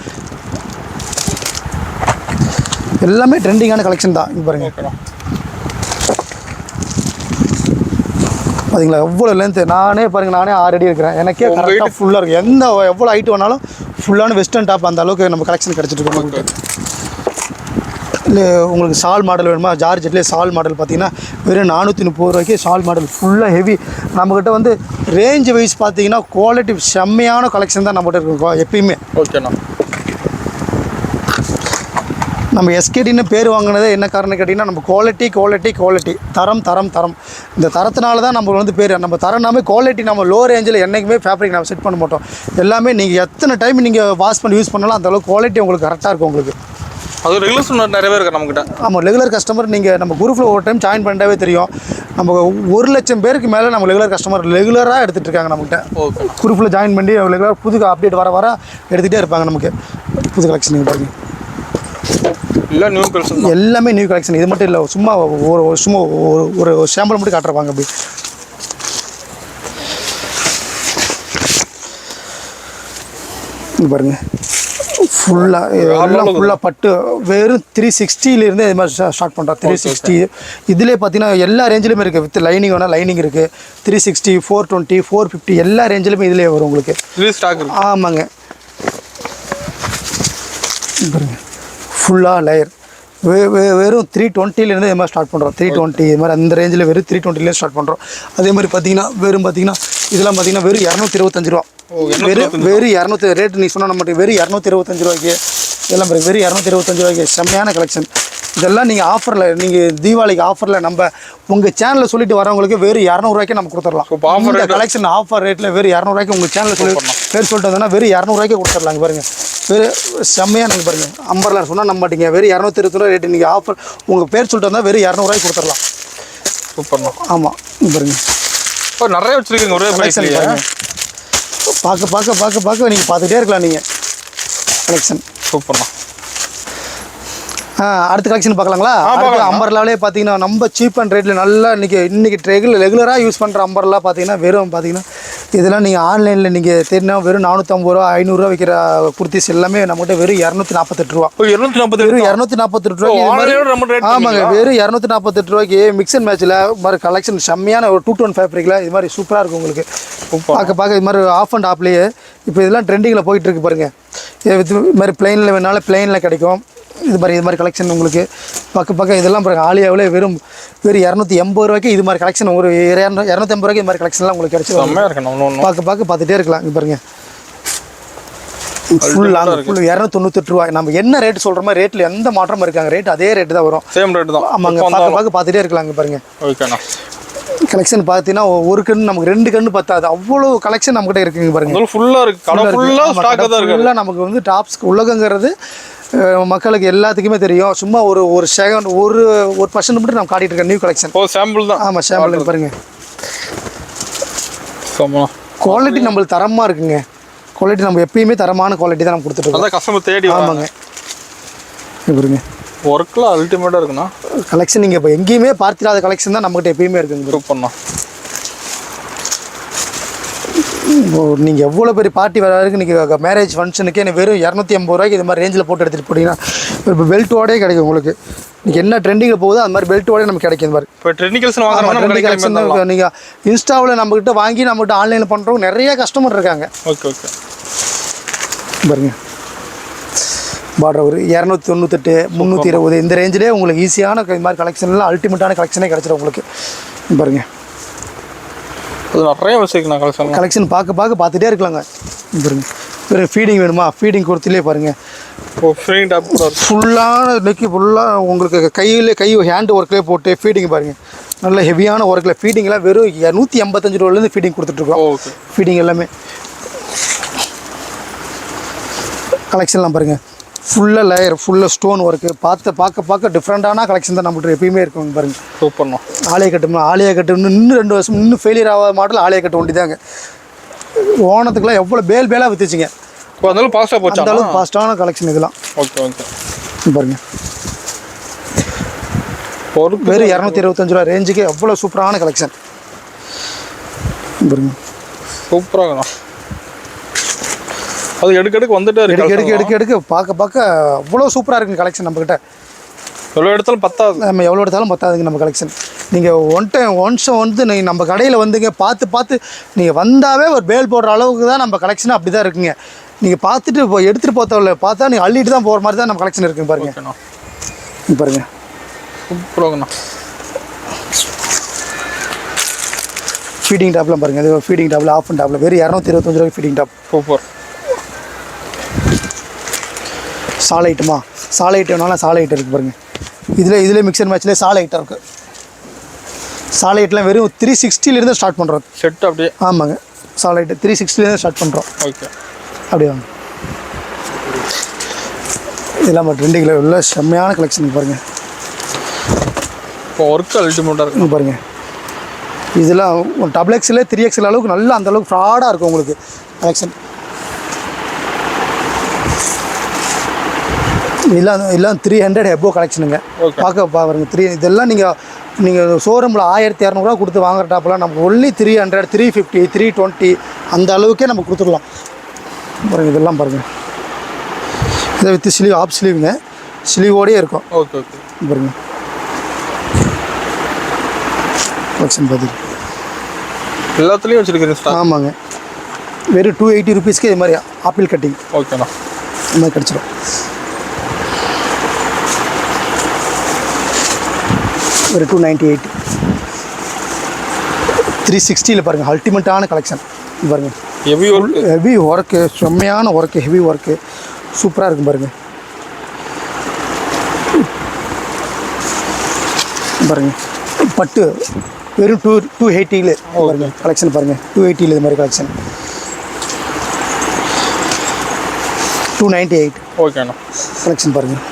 எல்லாமே ட்ரெண்டிங்கான கலெக்ஷன் தான். இங்கே பாருங்கள் பார்த்தீங்களா எவ்வளோ லென்த்து. நானே 6 அடி இருக்கிறேன். எனக்கே கரெக்டாக ஃபுல்லாக இருக்குது. எவ்வளோ ஹைட்டு வேணாலும் ஃபுல்லான வெஸ்டர்ன் டாப் அந்த அளவுக்கு நம்ம கலெக்ஷன் கிடச்சிட்டு இருக்கோம். இல்லை உங்களுக்கு ஷால் மாடல் வேணுமா, ஜார்ஜெட்லேயே ஷால் மாடல் பார்த்தீங்கன்னா வெறும் 430 ரூபாய்க்கு ஷால் மாடல் ஃபுல்லாக ஹெவி. நம்மக்கிட்ட வந்து ரேஞ்ச் வைஸ் பார்த்தீங்கன்னா குவாலிட்டி செம்மையான கலெக்ஷன் தான் நம்மகிட்ட இருக்கும் எப்பயுமே. ஓகேண்ணா. நம்ம எஸ்கேடின்னு பேர் வாங்கினதே என்ன காரணம் கேட்டிங்கன்னா, நம்ம குவாலிட்டி தரம். இந்த தரத்தினால தான் நம்ம வந்து பேர். நம்ம தரம்னாமே குவாலிட்டி. நம்ம லோ ரேஞ்சில் என்றைக்குமே ஃபேப்ரிக் நம்ம செட் பண்ண மாட்டோம். எல்லாமே நீங்கள் எத்தனை டைம் நீங்கள் வாஷ் பண்ணி யூஸ் பண்ணாலும் அந்தளவுக்கு குவாலிட்டி உங்களுக்கு கரெக்டாக இருக்கும் உங்களுக்கு. அது ரெகுலர் நிறைய பேர் இருக்குது நம்மக்கிட்ட. ஆமாம், ரெகுலர் கஸ்டமர் நீங்கள் நம்ம குரூப்பில் ஒரு டைம் ஜாயின் பண்ணிட்டாவே தெரியும். நம்ம 1 லட்சம் பேருக்கு மேலே நம்ம ரெகுலராக எடுத்துகிட்டு இருக்காங்க நம்மகிட்ட. ஓகே, குரூப்பில் ஜாயின் பண்ணி ரெகுலராக புது அப்டேட் வர எடுத்துகிட்டே இருப்பாங்க. நமக்கு புது கலெக்ஷன் பாருங்கள் எல்லாமே நியூ கலெக்ஷன். இது மட்டும் இல்லை, சும்மா ஒரு சாம்பிள் மட்டும் காட்டுறாங்க. அப்படி பாருங்க ஃபுல்லாக பட்டு வெறும் 360 இது மாதிரி ஸ்டார்ட் பண்ணுறோம். 360 இதிலே பார்த்தீங்கன்னா எல்லா ரேஞ்சிலுமே இருக்குது. வித் லைனிங் வேணால் லைனிங் இருக்குது. 360, 420, 450 எல்லா ரேஞ்சிலுமே இதிலே வரும் உங்களுக்கு. ஆமாங்க, பாருங்க ஃபுல்லாக லேயர் வெறும் 320 இது மாதிரி ஸ்டார்ட் பண்ணுறோம். 320 இது மாதிரி அந்த ரேஞ்சில் வெறும் 320 ஸ்டார்ட் பண்ணுறோம். அதே மாதிரி பார்த்தீங்கன்னா இதெல்லாம் பார்த்தீங்கன்னா வெறும் 225 ரூபா. வெறும் 200 ரேட்டு நீ சொன்னால் நம்மகிட்ட வெறும் 225 ரூபாய்க்கு இதெல்லாம் வெறும் 225 ரூபாய்க்கு செம்மையான கலெக்ஷன். இதெல்லாம் நீங்கள் ஆஃபரில், நீங்கள் தீபாவளிக்கு ஆஃபரில் நம்ம உங்கள் சேனலில் சொல்லிட்டு வரவங்களுக்கு வெறும் 200 ரூபாய்க்கு நம்ம கொடுத்துடலாம். இந்த கலெக்ஷன் ஆஃபர் ரேட்டில் வெறும் 200 ரூபாய்க்கு உங்கள் சேனலில் பேர் சொல்லிட்டு வந்தோன்னா வெறும் 200 ரூபாய்க்கு கொடுத்துடலாங்க. பாருங்கள் வெறும் செம்மையாக நீங்கள் பாருங்கள். அம்பர்லாம் சொன்னால் நம்ப மாட்டீங்க. வெறும் 220 ரூபா ரேட்டு நீங்கள் ஆஃபர் உங்கள் பேர் சொல்லிட்டு வந்தால் வெறும் 200 ரூபாய்க்கு கொடுத்துடலாம். சூப்பர்ண்ணா. ஆமாம், பாருங்கள் நிறைய வச்சுருக்கீங்க ஒரே கலெக்ஷன். பார்க்க நீங்கள் பார்த்துட்டே இருக்கலாம் நீங்கள் கலெக்ஷன். சூப்பர்ண்ணா. அடுத்த கலெக்ஷன் பார்க்கலாங்களா? பார்க்கலாம். அம்பர்லாவிலே பார்த்தீங்கன்னா நம்ம சீப் அண்ட் ரேட்டில் நல்லா இன்றைக்கி ரெகுலராக யூஸ் பண்ணுற அம்பர்லா பார்த்தீங்கன்னா வெறும் பார்த்தீங்கன்னா இதெல்லாம் நீங்கள் ஆன்லைனில் நீங்கள் தெரினா வெறும் 450 ரூபா 500 ரூபா விற்கிற குர்த்திஸ் எல்லாமே நம்மகிட்ட வெறும் 248 ரூபா. வெறும் 248 ரூபாய்க்கு. ஆமாங்க, வெறும் 248 ரூபாய்க்கு மிக்ஸ் அண்ட் மேட்ச்சில் மாதிரி கலெக்ஷன் செம்மையான ஒரு 2 டோன் ஃபேப்ரிக்கில் இது மாதிரி சூப்பராக இருக்கும் உங்களுக்கு. பார்க்க இது மாதிரி ஆஃப் அண்ட் ஆப்லேயே இப்போ இதெல்லாம் ட்ரெண்டிங்கில் போயிட்டு இருக்கு பாருங்கள். இது மாதிரி பிளெயினில் வேணாலும் பிளெயினில் கிடைக்கும். இது மாதிரி கலெக்ஷன் உங்களுக்கு பக்கம் இதெல்லாம் பாருங்கள். ஆலியாவில் வெறும் 280 ரூபாய்க்கு இது மாதிரி கலெக்ஷன் ஒரு 250 ரூபாய்க்கு இது மாதிரி கலெக்ஷன்லாம் உங்களுக்கு கிடைச்சிடும். பார்த்துட்டே இருக்கலாம். இங்கே பாருங்கள் ஃபுல் 298 ரூபாய். நம்ம என்ன ரேட் சொல்கிறோமோ ரேட்டில் எந்த மாற்றமும் இருக்காங்க, ரேட் அதே ரேட்டு தான் வரும். சேம் ரேட்டு தான். ஆமாங்க, பார்த்துட்டே இருக்கலாம். இங்கே பாருங்கள் கலெக்ஷன் பார்த்தீங்கன்னா ஒரு கன்று நமக்கு 2 கன்று பத்தாது, அவ்வளோ கலெக்ஷன் நம்மகிட்ட இருக்குங்க பாருங்க. ஃபுல்லாக நமக்கு வந்து டாப்ஸ்க்கு உலகங்கிறது மக்களுக்கு எல்லாத்துக்குமே தெரியும். சும்மா ஒரு செகண்ட் ஒரு பர்சன்ட் மட்டும் நம்ம காட்டிட்டு இருக்கேன். நியூ கலெக்ஷன் சாம்பிள் தான். ஆமாம், சாம்பிள் பாருங்க. குவாலிட்டி நம்மளுக்கு தரமாக இருக்குங்க. குவாலிட்டி நம்ம எப்பயுமே தரமான குவாலிட்டி தான் நம்ம கொடுத்துட்டு கஸ்டமர் தேடி. ஆமாங்க, பாருங்க ஒர்க்கில் அல்டிமேட்டாக இருக்குண்ணா கலெக்ஷன். நீங்கள் இப்போ எங்கேயுமே பார்த்திராத கலெக்ஷன் தான் நம்மகிட்ட எப்பயுமே இருக்குங்க. சூப்பர்ண்ணா. நீங்கள் எவ்வளோ பெரிய பார்ட்டி வராதுக்கு நீங்கள் மேரேஜ் ஃபங்க்ஷனுக்கே வெறும் 280 ரூபாய்க்கு இது மாதிரி ரேஞ்சில் போட்டு எடுத்துகிட்டு போட்டிங்கன்னா இப்போ பெல்ட்டோடே கிடைக்கும் உங்களுக்கு. நீங்கள் என்ன ட்ரெண்டிங்கில் போகுதோ அது மாதிரி பெல்ட்டோடே நமக்கு கிடைக்கும். இந்த மாதிரி இப்போ ட்ரெண்டிங் கலெக்ஷன் நீங்கள் இன்ஸ்டாவில் நம்மகிட்ட வாங்கி நம்மகிட்ட ஆன்லைனில் பண்ணுறவங்க நிறைய கஸ்டமர் இருக்காங்க. ஓகே பாருங்க பார்டர் ஒரு 298 320 இந்த ரேஞ்சிலே உங்களுக்கு ஈஸியான இது மாதிரி கலெக்ஷன்லாம் அல்டிமேட்டான கலெக்ஷனே கிடச்சிடும் உங்களுக்கு. பாருங்கள் நிறைய கலெக்ஷன் பார்த்துட்டே இருக்கலாங்க. பாருங்க வெறும் ஃபீடிங் வேணுமா, ஃபீடிங் கொடுத்துலேயே பாருங்கள் ஃபுல்லான நெக்கி ஃபுல்லாக உங்களுக்கு கை ஹேண்ட் ஒர்க்லேயே போட்டு ஃபீடிங் பாருங்கள். நல்ல ஹெவியான ஒர்க்கில் ஃபீடிங்லாம் வெறும் 185 ரூபாலேருந்து ஃபீடிங் கொடுத்துட்ருக்கோம். ஃபீடிங் எல்லாமே கலெக்ஷன்லாம் பாருங்கள் ஃபுல்லாக லேயர் ஃபுல்லாக ஸ்டோன் ஒர்க்கு பார்க்க டிஃப்ரெண்ட்டான கலெக்ஷன் தான் நம்மகிட்ட எப்பயுமே இருக்கும். பாருங்கள் சூப்பர்ண்ணா. ஆலியா கட்டும்னு இன்னும் 2 வருஷம் இன்னும் ஃபெயிலியர் ஆகாத மாடல் ஆலியா கட்டு ஒண்டி தாங்க. ஓணத்துக்குலாம் எவ்வளோ பேலாக விற்றுச்சிங்க. அந்தளவுக்கு ஃபாஸ்ட்டாக போச்சு. அந்தளவுக்கு ஃபாஸ்ட்டான கலெக்ஷன் இதெல்லாம். பாருங்கள் வெறும் 225 ரூபா ரேஞ்சுக்கு எவ்வளோ சூப்பரான கலெக்ஷன். பாருங்க சூப்பராகண்ணா. அது எடுக்க வந்துட்டு எடுக்க பார்க்க அவ்வளோ சூப்பராக இருக்குங்க கலெக்ஷன் நம்மக்கிட்ட. எவ்வளோ எடுத்தாலும் பத்தாது. நம்ம எவ்வளோ எடுத்தாலும் பத்தாதுங்க நம்ம கலெக்ஷன். நீங்கள் ஒன்ஸ் வந்து நீங்கள் நம்ம கடையில் வந்துங்க பார்த்து நீங்கள் வந்தாவே ஒரு பேல் போடுற அளவுக்கு தான் நம்ம கலெக்ஷன் அப்படி தான் இருக்குங்க. நீங்கள் பார்த்துட்டு இப்போ எடுத்துகிட்டு பார்த்தா நீங்கள் அள்ளிட்டு தான் போகிற மாதிரி தான் நம்ம கலெக்ஷன் இருக்குங்க. பாருங்கள் பாருங்கள் சூப்பராகண்ணா. ஃபீடிங் டாப்லாம் பாருங்கள். அது ஃபீடிங் டாப்பில் ஆஃப் அண்ட் டாப்பில் வெறும் 225 ரூபாய்க்கு ஃபீடிங் டாப். சூப்பர். சாலை ஐட்டமா, சாலை ஐட்டம்னாலும் சாலை ஐட்டம் இருக்குது பாருங்கள். இதில் மிக்சர் மேட்ச்லேயே சாலை ஐட்டம் இருக்குது. சாலை ஐட்டம்லாம் வெறும் 360 ஸ்டார்ட் பண்ணுறோம் செட். அப்படியே ஆமாங்க, சாலை ஐட்டம் 360 ஸ்டார்ட் பண்ணுறோம். ஓகே அப்படியே வாங்க. இதெல்லாம் ட்ரெண்டிங்கில் உள்ள செம்மையான கலெக்ஷன் பாருங்கள். இப்போ ஒர்க் அல்டிமேட்டாக இருக்குது பாருங்கள். இதெல்லாம் டபுள் எக்ஸ்எல் 3XL அளவுக்கு நல்லா அந்தளவுக்கு ஃப்ராடாக இருக்கும் உங்களுக்கு கலெக்ஷன். எல்லாம் 300 எபோ கலெக்ஷனுங்க. பாருங்க இதெல்லாம் நீங்கள் ஷோரூமில் 1200 ரூபா கொடுத்து வாங்குற டாப்லாம் நமக்கு ஒன்லி 300 350 320 அந்த அளவுக்கே நம்ம கொடுத்துடலாம். பாருங்கள் இதெல்லாம் பாருங்கள். இதை வித் ஸ்லீவ் ஆஃப் ஸ்லீவுங்க, ஸ்லீவோடையே இருக்கும். பாருங்கள் கலெக்ஷன் பார்த்துட்டு எல்லாத்துலேயும் வச்சுருக்கேன். ஆமாங்க, வெறும் 280 ருபீஸ்க்கு இது மாதிரி ஆப்பிள் கட்டிங். ஓகேண்ணா, இந்த மாதிரி கிடச்சிடும். ஒரு 298 360 பாருங்கள். அல்டிமேட்டான கலெக்ஷன் பாருங்கள். ஹெவி ஒர்க்கு, செம்மையான ஒர்க்கு, ஹெவி ஒர்க்கு சூப்பராக இருக்கும் பாருங்கள். பாருங்கள் பட்டு வெறும் 280 பாருங்கள் கலெக்ஷன். பாருங்கள் 280 இது மாதிரி கலெக்ஷன். 298 ஓகேண்ணா கலெக்ஷன் பாருங்கள்.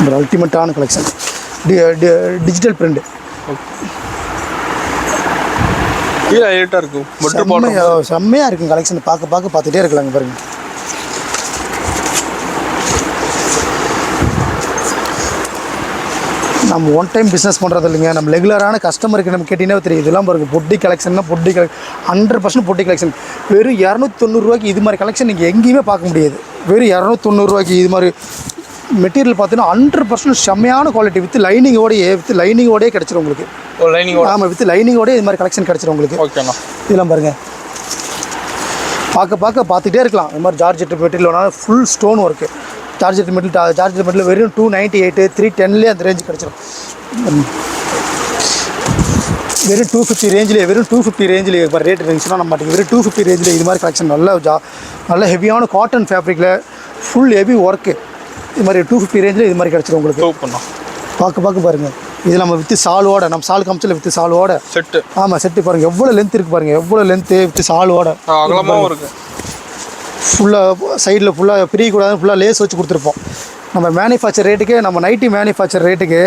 ஒரு அல்டிமேட்டான கலெக்ஷன். டிஜிட்டல் பிரிண்ட் கீழே ஹைலைட்டாக இருக்கும் பட்டர் பாட்டம். செம்மையாக இருக்கும் கலெக்ஷன். பார்த்துட்டே இருக்கலாங்க பாருங்க. நம்ம ஒன் டைம் பிஸ்னஸ் பண்ணுறது இல்லைங்க, நம்ம ரெகுலரான கஸ்டமருக்கு நம்ம கேட்டிங்கன்னா தெரியும். இதெல்லாம் பாருங்க பொட்டி கலெக்ஷன்னா பொட்டி 100% பொட்டி கலெக்ஷன். வெறும் 290 இது மாதிரி கலெக்ஷன் நீங்கள் எங்கேயுமே பார்க்க முடியாது. வெறும் 290 இது மாதிரி மெட்டீரியல் பார்த்தீங்கன்னா 100% செம்மையான குவாலிட்டி வித் லைனிங்கோடயே கிடச்சிரும் உங்களுக்கு. ஆமாம், வித் லைனிங்கோடய இது மாதிரி கலெக்ஷன் கிடச்சிரும் உங்களுக்கு. ஓகேண்ணா. இதெல்லாம் பாருங்கள், பார்த்துட்டே இருக்கலாம். இது மாதிரி ஜார்ஜெட் மெட்டீரியல் வேணாலும் full stone work. Georgette material வெறும் 298 310 அந்த ரேஞ்சு கிடச்சிரும். வெறும் 250 ரேஞ்சிலே இப்போ ரேட் இருந்துச்சுன்னா நம்ம மாட்டேங்க. வெறும் 250 ரேஞ்சில் இது மாதிரி கலெக்ஷன் நல்ல ஹெவியான காட்டன் ஃபேப்ரிக்கில் ஃபுல் ஹெவி ஒர்க்கு. இது மாதிரி 250 ரேஞ்சில் இது மாதிரி கிடச்சிரும் உங்களுக்கு. பார்க்க பாருங்கள். இது நம்ம வித்து சால்வோட, நம்ம சால் காமிச்சில் வித்து சால்வோட செட்டு. ஆமாம், செட்டு பாருங்கள் எவ்வளோ லென்த் இருக்குது பாருங்கள், எவ்வளோ லென்த்து வித்து சால்வோட. அகலமாகவும் இருக்குது. ஃபுல்லாக சைடில் ஃபுல்லாக பிரியக்கூடாது, ஃபுல்லாக லேஸ் வச்சு கொடுத்துருப்போம். நம்ம மேனுஃபேக்சர் ரேட்டுக்கு, நம்ம நைட்டி மேனுஃபேக்சர் ரேட்டுக்கு,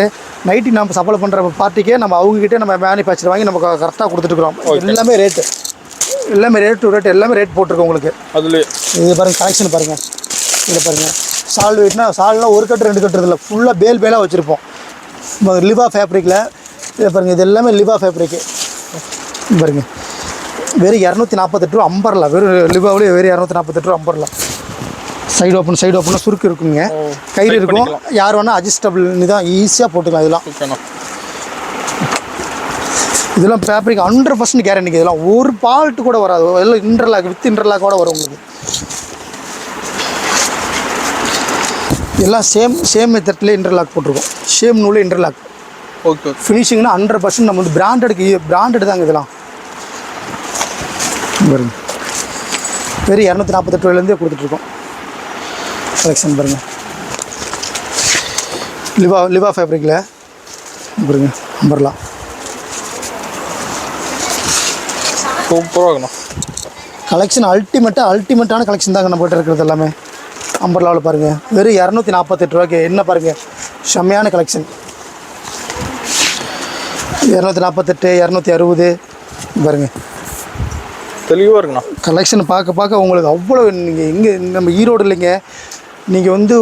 நைட்டி நம்ம சப்ளை பண்ணுற பார்ட்டிக்கே நம்ம அவங்ககிட்டே நம்ம மேனுஃபேக்சர் வாங்கி நம்ம கரெக்டாக கொடுத்துட்டுருக்கோம். எல்லாமே ரேட் டு ரேட் எல்லாமே ரேட் போட்டிருக்கோம் உங்களுக்கு. அதுலேயே இது பாருங்கள் கலெக்ஷன் பாருங்கள். இதில் பாருங்கள் சால் வெயிட்னா சால்லாம் 1 கட்டு 2 கட்டு இல்லை, ஃபுல்லாக பேலாக வச்சுருப்போம். லிவா ஃபேப்ரிக்கில் இதை பாருங்கள், இது எல்லாமே லிவா ஃபேப்ரிக்கு பாருங்கள். வெறும் 248 ரூபா அம்பர்லாம். வெறும் லிவாவிலே வெறும் 248 ரூபா அம்பர்லாம். சைடு ஓப்பனாக சுருக்கு இருக்குங்க, கயிறு இருக்கும். யார் வேணால் அட்ஜஸ்டபிள் தான் ஈஸியாக போட்டுக்கலாம். இதெல்லாம் ஃபேப்ரிக் 100% கேரண்டிங்க. இதெல்லாம் ஒரு பால்ட்டு கூட வராது. எல்லாம் இன்டர்லாக் வித் இன்டர்லாக்கோட வரும் உங்களுக்கு. எல்லாம் சேம் மெத்தட்லேயே இன்டர்லாக் போட்டிருக்கோம். சேம் நூலே இன்டர்லாக். ஓகே. ஃபினிஷிங்னா 100% நம்ம வந்து பிராண்டட் தாங்க இதெல்லாம். பாருங்க, வெறும் 248 ரூபாயிலேருந்தே கொடுத்துட்ருக்கோம் கலெக்ஷன் பாருங்கள். லிவா ஃபேப்ரிக்கில் பாருங்க அம்பர்லாம் சூப்பராக இருக்கணும் கலெக்ஷன். அல்டிமேட்டான கலெக்ஷன் தாங்க நம்மகிட்ட இருக்கிறது எல்லாமே. அம்பர்லாவில் பாருங்கள் வெறும் 248 ரூபாய்க்கு என்ன பாருங்கள், செம்மையான கலெக்ஷன். 248 260 பாருங்கள், தெளிவாக இருக்குண்ணா கலெக்ஷன். பார்க்க உங்களுக்கு அவ்வளோ. நீங்கள் எங்கே நம்ம ஈரோடு இல்லைங்க, நீங்கள் வந்து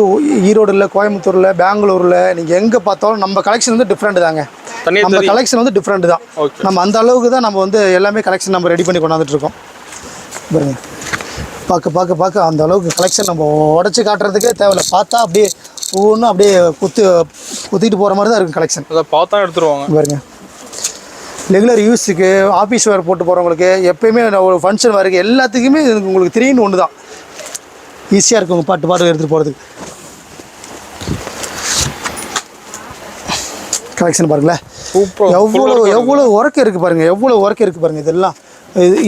ஈரோடு இல்லை, கோயம்புத்தூரில், பெங்களூரில் நீங்கள் எங்கே பார்த்தாலும் நம்ம கலெக்ஷன் வந்து டிஃப்ரெண்ட் தாங்க. நம்ம கலெக்ஷன் வந்து டிஃப்ரெண்ட் தான். நம்ம அந்த அளவுக்கு தான் நம்ம வந்து எல்லாமே கலெக்ஷன் நம்ம ரெடி பண்ணி கொண்டாந்துட்ருக்கோம் பாருங்க. பார்க்க அந்த அளவுக்கு கலெக்ஷன் நம்ம உடச்சி காட்டுறதுக்கே தேவையில்லை. பார்த்தா அப்படியே ஒவ்வொன்றும் அப்படியே குத்திட்டு போகிற மாதிரி தான் இருக்கும் கலெக்ஷன். அதை பார்த்தா எடுத்துருவாங்க பாருங்க. ரெகுலர் யூஸுக்கு, ஆஃபீஸ் வேர் போட்டு போகிறவங்களுக்கு, எப்போயுமே ஒரு ஃபங்க்ஷன் வேறுக்கு எல்லாத்துக்குமே உங்களுக்கு 3 in 1 தான். ஈஸியாக இருக்கும் பாட்டு எடுத்துகிட்டு போகிறதுக்கு. கலெக்ஷன் பாருங்களேன், எவ்வளோ ஒர்க் இருக்குது பாருங்கள்.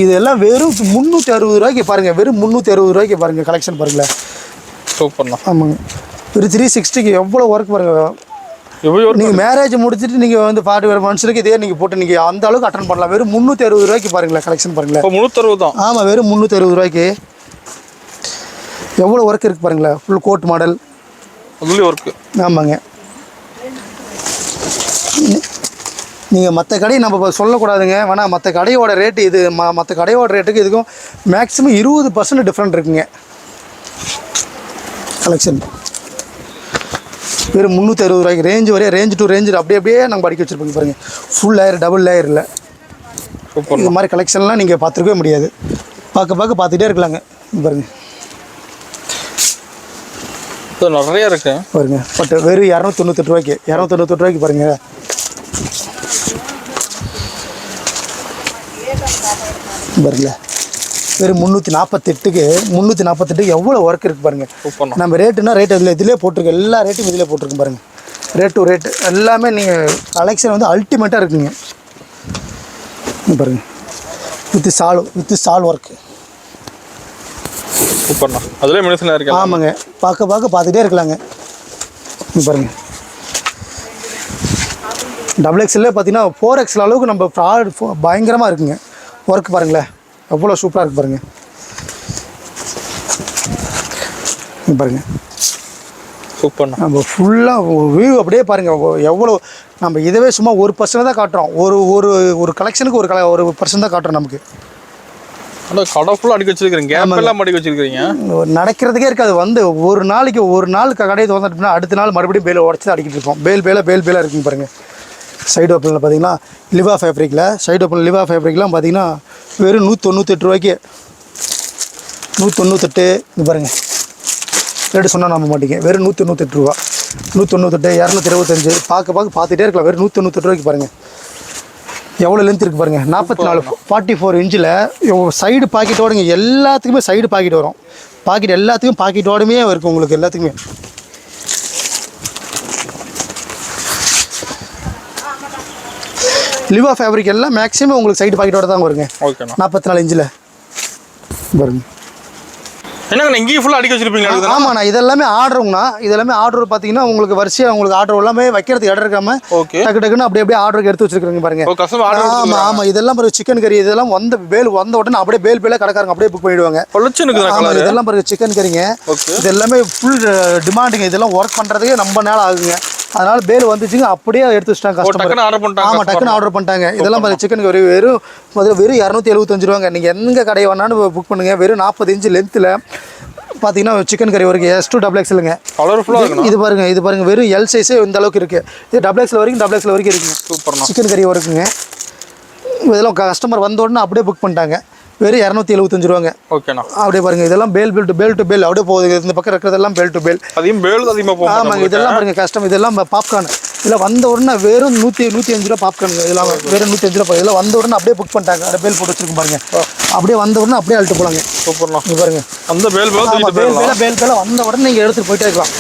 இதெல்லாம் வெறும் 360 ரூபாய்க்கு பாருங்கள். வெறும் 360 ரூபாய்க்கு பாருங்கள் கலெக்ஷன் பாருங்களேன். சூப்பர்ண்ணா. ஆமாங்க, ஒரு 360க்கு எவ்வளோ ஒர்க் பாருங்கள். நீங்கள் மேரேஜ் முடிச்சுட்டு நீங்கள் வந்து 40 மனுஷனுக்கு இதே நீங்கள் போட்டு நீங்கள் அந்த அளவுக்கு அட்டன் பண்ணலாம். வெறும் 360 ரூபாய்க்கு பாருங்களேன் கலெக்ஷன் பாருங்களேன். 360 தான். ஆமாம், வெறும் 360 ரூபாய்க்கு எவ்வளோ ஒர்க் இருக்குது பாருங்களேன். ஃபுல் கோட் மாடல் அதுலேயும் ஒர்க்கு. ஆமாங்க. நீங்கள் மற்ற கடையை நம்ம சொல்லக்கூடாதுங்க, வேணால் மற்ற கடையோட ரேட்டு இது மற்ற கடையோட ரேட்டுக்கு இதுக்கும் மேக்ஸிமம் 20% டிஃப்ரெண்ட் இருக்குங்க கலெக்ஷன். வெறும் 360 ரூபாய்க்கு ரேஞ்ச் டு ரேஞ்சு அப்படியே நாங்கள் படிக்க வச்சுருப்போங்க பாருங்கள். ஃபுல் லேயர், டபுள் லேயர் இல்லை. இது மாதிரி கலெக்ஷன்லாம் நீங்கள் பார்த்துருக்கவே முடியாது. பார்த்துக்கிட்டே இருக்கலாங்க பாருங்கள். நிறையா இருக்கு பாருங்க. பட் வெறும் 298 ரூபாய்க்கு பாருங்கள். பாருங்களேன், வெறும் 348க்கு எவ்வளோ ஒர்க் இருக்குது பாருங்கள். நம்ம ரேட்டுனா ரேட் இதிலே போட்டிருக்கு. எல்லா ரேட்டும் இதிலே போட்டிருக்கு பாருங்கள். ரேட் டு ரேட்டு எல்லாமே நீங்கள் கலெக்ஷன் வந்து அல்டிமேட்டாக இருக்குங்க பாருங்கள். வித் சால் ஒர்க்கு. சூப்பர்ண்ணா. அதிலே மெடிசனாக இருக்கு. ஆமாங்க, பார்த்துட்டே இருக்கலாங்க பாருங்கள். XXL பார்த்தீங்கன்னா 4XL அளவுக்கு நம்ம ப்ராட் பயங்கரமாக இருக்குங்க. ஒர்க் பாருங்களேன் எவ்வளோ சூப்பராக இருக்குது பாருங்கள். பாருங்கள் சூப்பர்ண்ணா. நம்ம ஃபுல்லாக வியூ அப்படியே பாருங்கள். எவ்வளோ நம்ம இதுவே சும்மா 1% தான் காட்டுறோம். ஒரு ஒரு ஒரு கலெக்ஷனுக்கு ஒரு பர்சன்ட் தான் காட்டுறோம் நமக்கு. ஆனால் கடை ஃபுல்லாக அடுக்கி வச்சிருக்கீங்க, கேப் எல்லாம் அடுக்கி வச்சிருக்கீங்க. நடக்கிறதுக்கே இருக்காது. வந்து ஒரு நாள் கடையை திறந்துட்டோம்னா அடுத்த நாள் மறுபடியும் பேலை உடச்சி தான் அடிக்கிட்டு இருக்கோம். பேலாக இருக்குங்க பாருங்கள். சைடு ஓப்பனில் பார்த்தீங்கன்னா லிவா ஃபேப்ரிக்கில் பார்த்தீங்கன்னா வெறும் 198 ரூபாய்க்கு 198. இது பாருங்கள், ரேட்டு சொன்னால் நம்ப மாட்டீங்க. வெறும் 198 ரூபா. 198, 225 பார்த்துட்டே இருக்கலாம். வெறும் 198 ரூபாய்க்கு பாருங்கள். எவ்வளோ லென்த் இருக்குது பாருங்கள். 44 இன்ச்சில் சைடு பாக்கெட்டோடுங்க. எல்லாத்துக்குமே சைடு பாக்கெட் வரும். எல்லாத்துக்கும் பாக்கெட்டோடுமே இருக்கும் உங்களுக்கு எல்லாத்துக்குமே. லிவா ஃபேப்ரிக் எல்லாம் மேக்ஸிமம் உங்களுக்கு சைடு பாக்கெட்டோட தான் வருங்க. ஓகேண்ணா. 44 இன்ச்சில் பாருங்கள். என்னங்க இங்கேயும் ஃபுல்லாக அடிக்க வச்சிருப்பீங்களா? ஆமாண்ணா, இதெல்லாமே ஆர்டர் பார்த்தீங்கன்னா உங்களுக்கு வரிசையாக உங்களுக்கு ஆர்டர் எல்லாமே வைக்கிறதுக்கு இடம் இருக்காம டக்குன்னு அப்படியே ஆர்டருக்கு எடுத்து வச்சிருக்காங்க பாருங்க. ஆமாம், இதெல்லாம் பாருங்க சிக்கன் கறி. இதெல்லாம் வந்த உடனே அப்படியே பேல கடைக்காரங்க அப்படியே புக் பண்ணிடுவாங்க. இதெல்லாம் பாருங்க சிக்கன் கறிங்க. இது எல்லாமே ஃபுல் டிமாண்டுங்க. இதெல்லாம் ஒர்க் பண்ணுறதுக்கு ரொம்ப நேரம் ஆகுங்க. அதனால பேல் வந்துச்சுங்க, அப்படியே எடுத்து வச்சிட்டாங்க கஸ்டமர். ஆமாம், டக்குன்னு ஆர்டர் பண்ணிட்டாங்க. இதெல்லாம் பாருங்க சிக்கன் கறி வெறும் 275 ரூபாங்க. நீங்கள் எங்கே கடையை வேணாலும் புக் பண்ணுங்க. வெறும் 40 இன்ச்சு லென்த்தில் பார்த்தீங்கன்னா சிக்கன் கறி வரைக்கும் S2 XXLங்க. இது பாருங்க வெறும் எல் சைஸே இந்த அளவுக்கு இருக்கு. இது XXL வரைக்கும் இருக்குங்க. சூப்பர் சிக்கன் கறி வரைக்குங்க. இதெல்லாம் கஸ்டமர் வந்த உடனே அப்படியே புக் பண்ணிட்டாங்க. வெறும் 275 ரூபாங்க. ஓகேண்ணா. அப்படியே பாருங்க, இதெல்லாம் பேல் டு பேல் அப்படியே போகுது. இந்த பக்கம் இருக்கிறதெல்லாம் பேல் டு பேல். ஆமாங்க, இதெல்லாம் பாருங்க கஸ்டம். இதெல்லாம் பாப்கார்ன். இதில் வந்த உடனே வெறும் 105 ரூபா பாப்கார்னுங்க. இதெல்லாம் வெறும் 105 ரூபா. இதெல்லாம் வந்த உடனே அப்படியே புக் பண்ணிட்டாங்க. அப்படியே பேல் போட்டு வச்சிருக்கும் பாருங்க. அப்படியே வந்த உடனே அப்படியே அழுட்டு போலாங்க. சூப்பர்ண்ணா. இது பாருங்க அந்த பேல் வந்த உடனே நீங்கள் எடுத்துட்டு போயிட்டே இருக்கலாம்.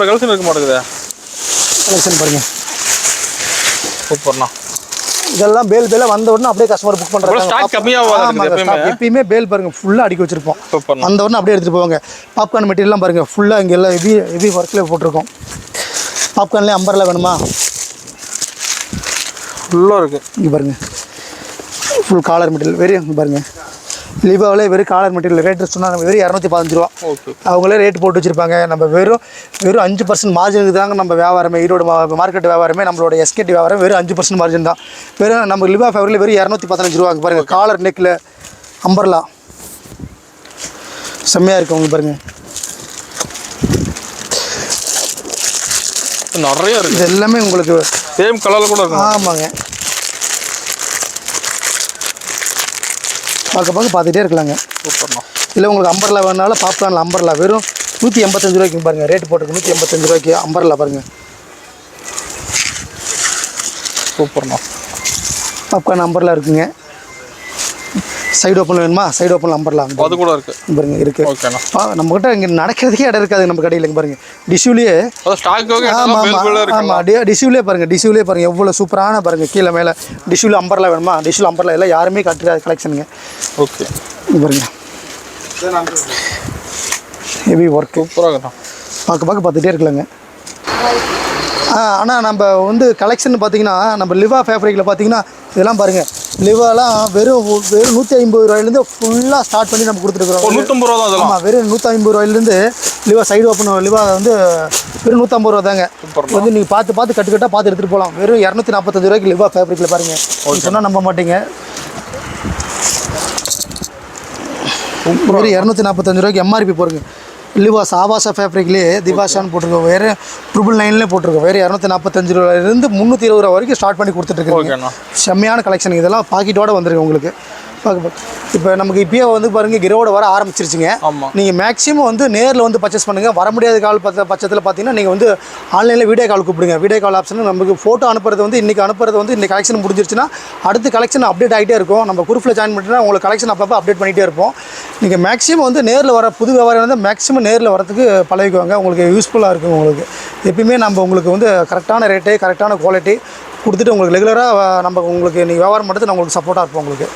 கலெக்ஷன் இருக்க மாட்டேங்குது. கலெக்ஷன் பாருங்க. சூப்பர்ண்ணா. இதெல்லாம் பேல வந்த உடனே அப்படியே கஸ்டமர் புக் பண்றாங்க. எப்பயுமே பேல் பாருங்க ஃபுல்லா அடுக்கி வச்சிருப்போம். அந்த உடனே அப்படியே எடுத்துட்டு போவாங்க. பாப்கார்ன் மெட்டீரியல்லாம் பாருங்க ஃபுல்லா இங்க எல்லாம் ஹெவி ஒர்க்ல போட்டிருக்கோம். பாப்கார்ன்ல அம்பர்லா வேணுமா? ஃபுல்லா இருக்கு. இங்க பாருங்க ஃபுல் காலர் மெட்டீரியல். வெறும் பாருங்க லிவாவிலே வெறும் காலர் மெட்டீரியல். ரேட்டு சொன்னால் நம்ம வெறும் 215 ரூபா. அவங்களே ரேட் போட்டு வச்சுருப்பாங்க. நம்ம வெறும் 5% மார்ஜினுக்கு தாங்க நம்ம வியாபாரமே. ஈரோடு மார்க்கெட் வியாபாரமே, நம்மளோட SKT வியாபாரம் வெறும் 5% மார்ஜின் தான். வெறும் நம்ம லிவா ஃபேப்ரிக்கில் வெறும் 215 ரூபா. பாருங்கள் காலர் நெக்கில் அம்பர்லா செம்மையாக இருக்கும். அவங்க பாருங்கள் நிறைய இருக்குது. இது எல்லாமே உங்களுக்கு சேம் கலரில் கூட இருக்கும். ஆமாங்க, பார்த்துட்டே இருக்கலாங்க. சூப்பர்ண்ணா. இல்லை உங்களுக்கு அம்பர்லா வேணாலும் பாப்கார்னில் அம்பர்லா வெறும் 185 ரூபாய்க்கு பாருங்கள். ரேட் போட்டுருக்கு 185 ரூபாய்க்கு அம்பர்லா பாருங்கள். சூப்பர்ண்ணா. பாப்கார்ன் அம்பர்லா இருக்குங்க. சைடு ஓப்பன் வேணுமா? சைடு ஓப்பன் அம்பர்லா அது கூட இருக்கு பாருங்க. இருக்கு. ஓகேண்ணா. நம்மகிட்ட இங்கே நடக்கிறதுக்கே இடம் இருக்காது நம்ம கடையில். பாருங்க டிஷ்யூலேயே. ஆமாம், டிஷ்யூலே பாருங்க எவ்வளோ சூப்பரான பாருங்க. கீழே மேலே டிஷ்யூல அம்பர்லா வேணுமா? டிஷ்யூல அம்பர்லா எல்லாம் யாருமே காட்டுறாது கலெக்ஷனுங்க. ஓகே பாருங்க ஹெவி ஒர்க். சூப்பராக பார்த்துட்டே இருக்கலாங்க. ஆனால் நம்ம வந்து கலெக்ஷன் பார்த்தீங்கன்னா நம்ம லிவா ஃபேப்ரிக்கில் பார்த்தீங்கன்னா இதெல்லாம் பாருங்கள். லிவாலாம் வெறும் 150 ரூபாயிலேருந்து ஃபுல்லாக ஸ்டார்ட் பண்ணி நம்ம கொடுத்துருக்குறோம். 150 ரூபா தான். ஆமாம், வெறும் 150 ரூபாயிலேருந்து லிவா சைடு ஓப்பன் லிவா வந்து வெறும் 150 ரூபா தாங்க. வந்து நீங்கள் பார்த்து கட்டுக்கட்டாக பார்த்து எடுத்துகிட்டு போகலாம். வெறும் 245 ரூபாய்க்கு லிவா ஃபேப்ரிக்கில் பாருங்கள். சொன்னால் நம்ப மாட்டீங்க. வெறும் 245 ரூபாய்க்கு MRP போடுங்க. லிவாஸ் ஆவாசா ஃபேப்ரிக்லேயே திவாஷான்னு போட்டிருக்கோம். வேறு 999 போட்டிருக்கோம். வேறு 245 ரூபாயிலிருந்து 320 ரூபா வரைக்கும் ஸ்டார்ட் பண்ணி கொடுத்துட்ருக்கோம். செம்மையான கலெக்ஷன். இதெல்லாம் பாக்கெட்டோடு வந்துருக்கு உங்களுக்கு. இப்போ நமக்கு இப்போயே வந்து பாருங்கள் கிரோட வர ஆரம்பிச்சிருச்சுங்க. நீங்கள் மேக்ஸிமம் வந்து நேரில் வந்து பர்ச்சேஸ் பண்ணுங்கள். வர முடியாத கால் பட்சத்தில் பார்த்தீங்கன்னா நீங்கள் வந்து ஆன்லைனில் வீடியோ கால் கூப்பிடுங்க. வீடியோ கால் ஆப்ஷன் நமக்கு ஃபோட்டோ அனுப்புறது வந்து இன்றைக்கி கலெக்ஷன் முடிஞ்சிருச்சுன்னா அடுத்த கலெக்ஷன் அப்டேட் ஆகிட்டே இருக்கும். நம்ம குரூப்பில் ஜாயின் பண்ணிட்டுனா உங்களுக்கு கலெக்ஷன் அப்பப்போ அப்டேட் பண்ணிகிட்டே இருப்போம். நீங்கள் மேக்ஸிமம் வந்து நேரில் வர புது வியாபாரம் வந்து மேக்ஸிமம் நேரில் வரதுக்கு பழகிக்குவாங்க. உங்களுக்கு யூஸ்ஃபுல்லாக இருக்கும். உங்களுக்கு எப்பயுமே நம்ம உங்களுக்கு வந்து கரெக்டான ரேட்டு கரெக்டான குவாலிட்டி கொடுத்துட்டு உங்களுக்கு ரெகுலராக நம்ம உங்களுக்கு நீங்கள் வியாபாரம் பண்ணுறது நான் உங்களுக்கு சப்போர்ட்டாக இருப்போம் உங்களுக்கு.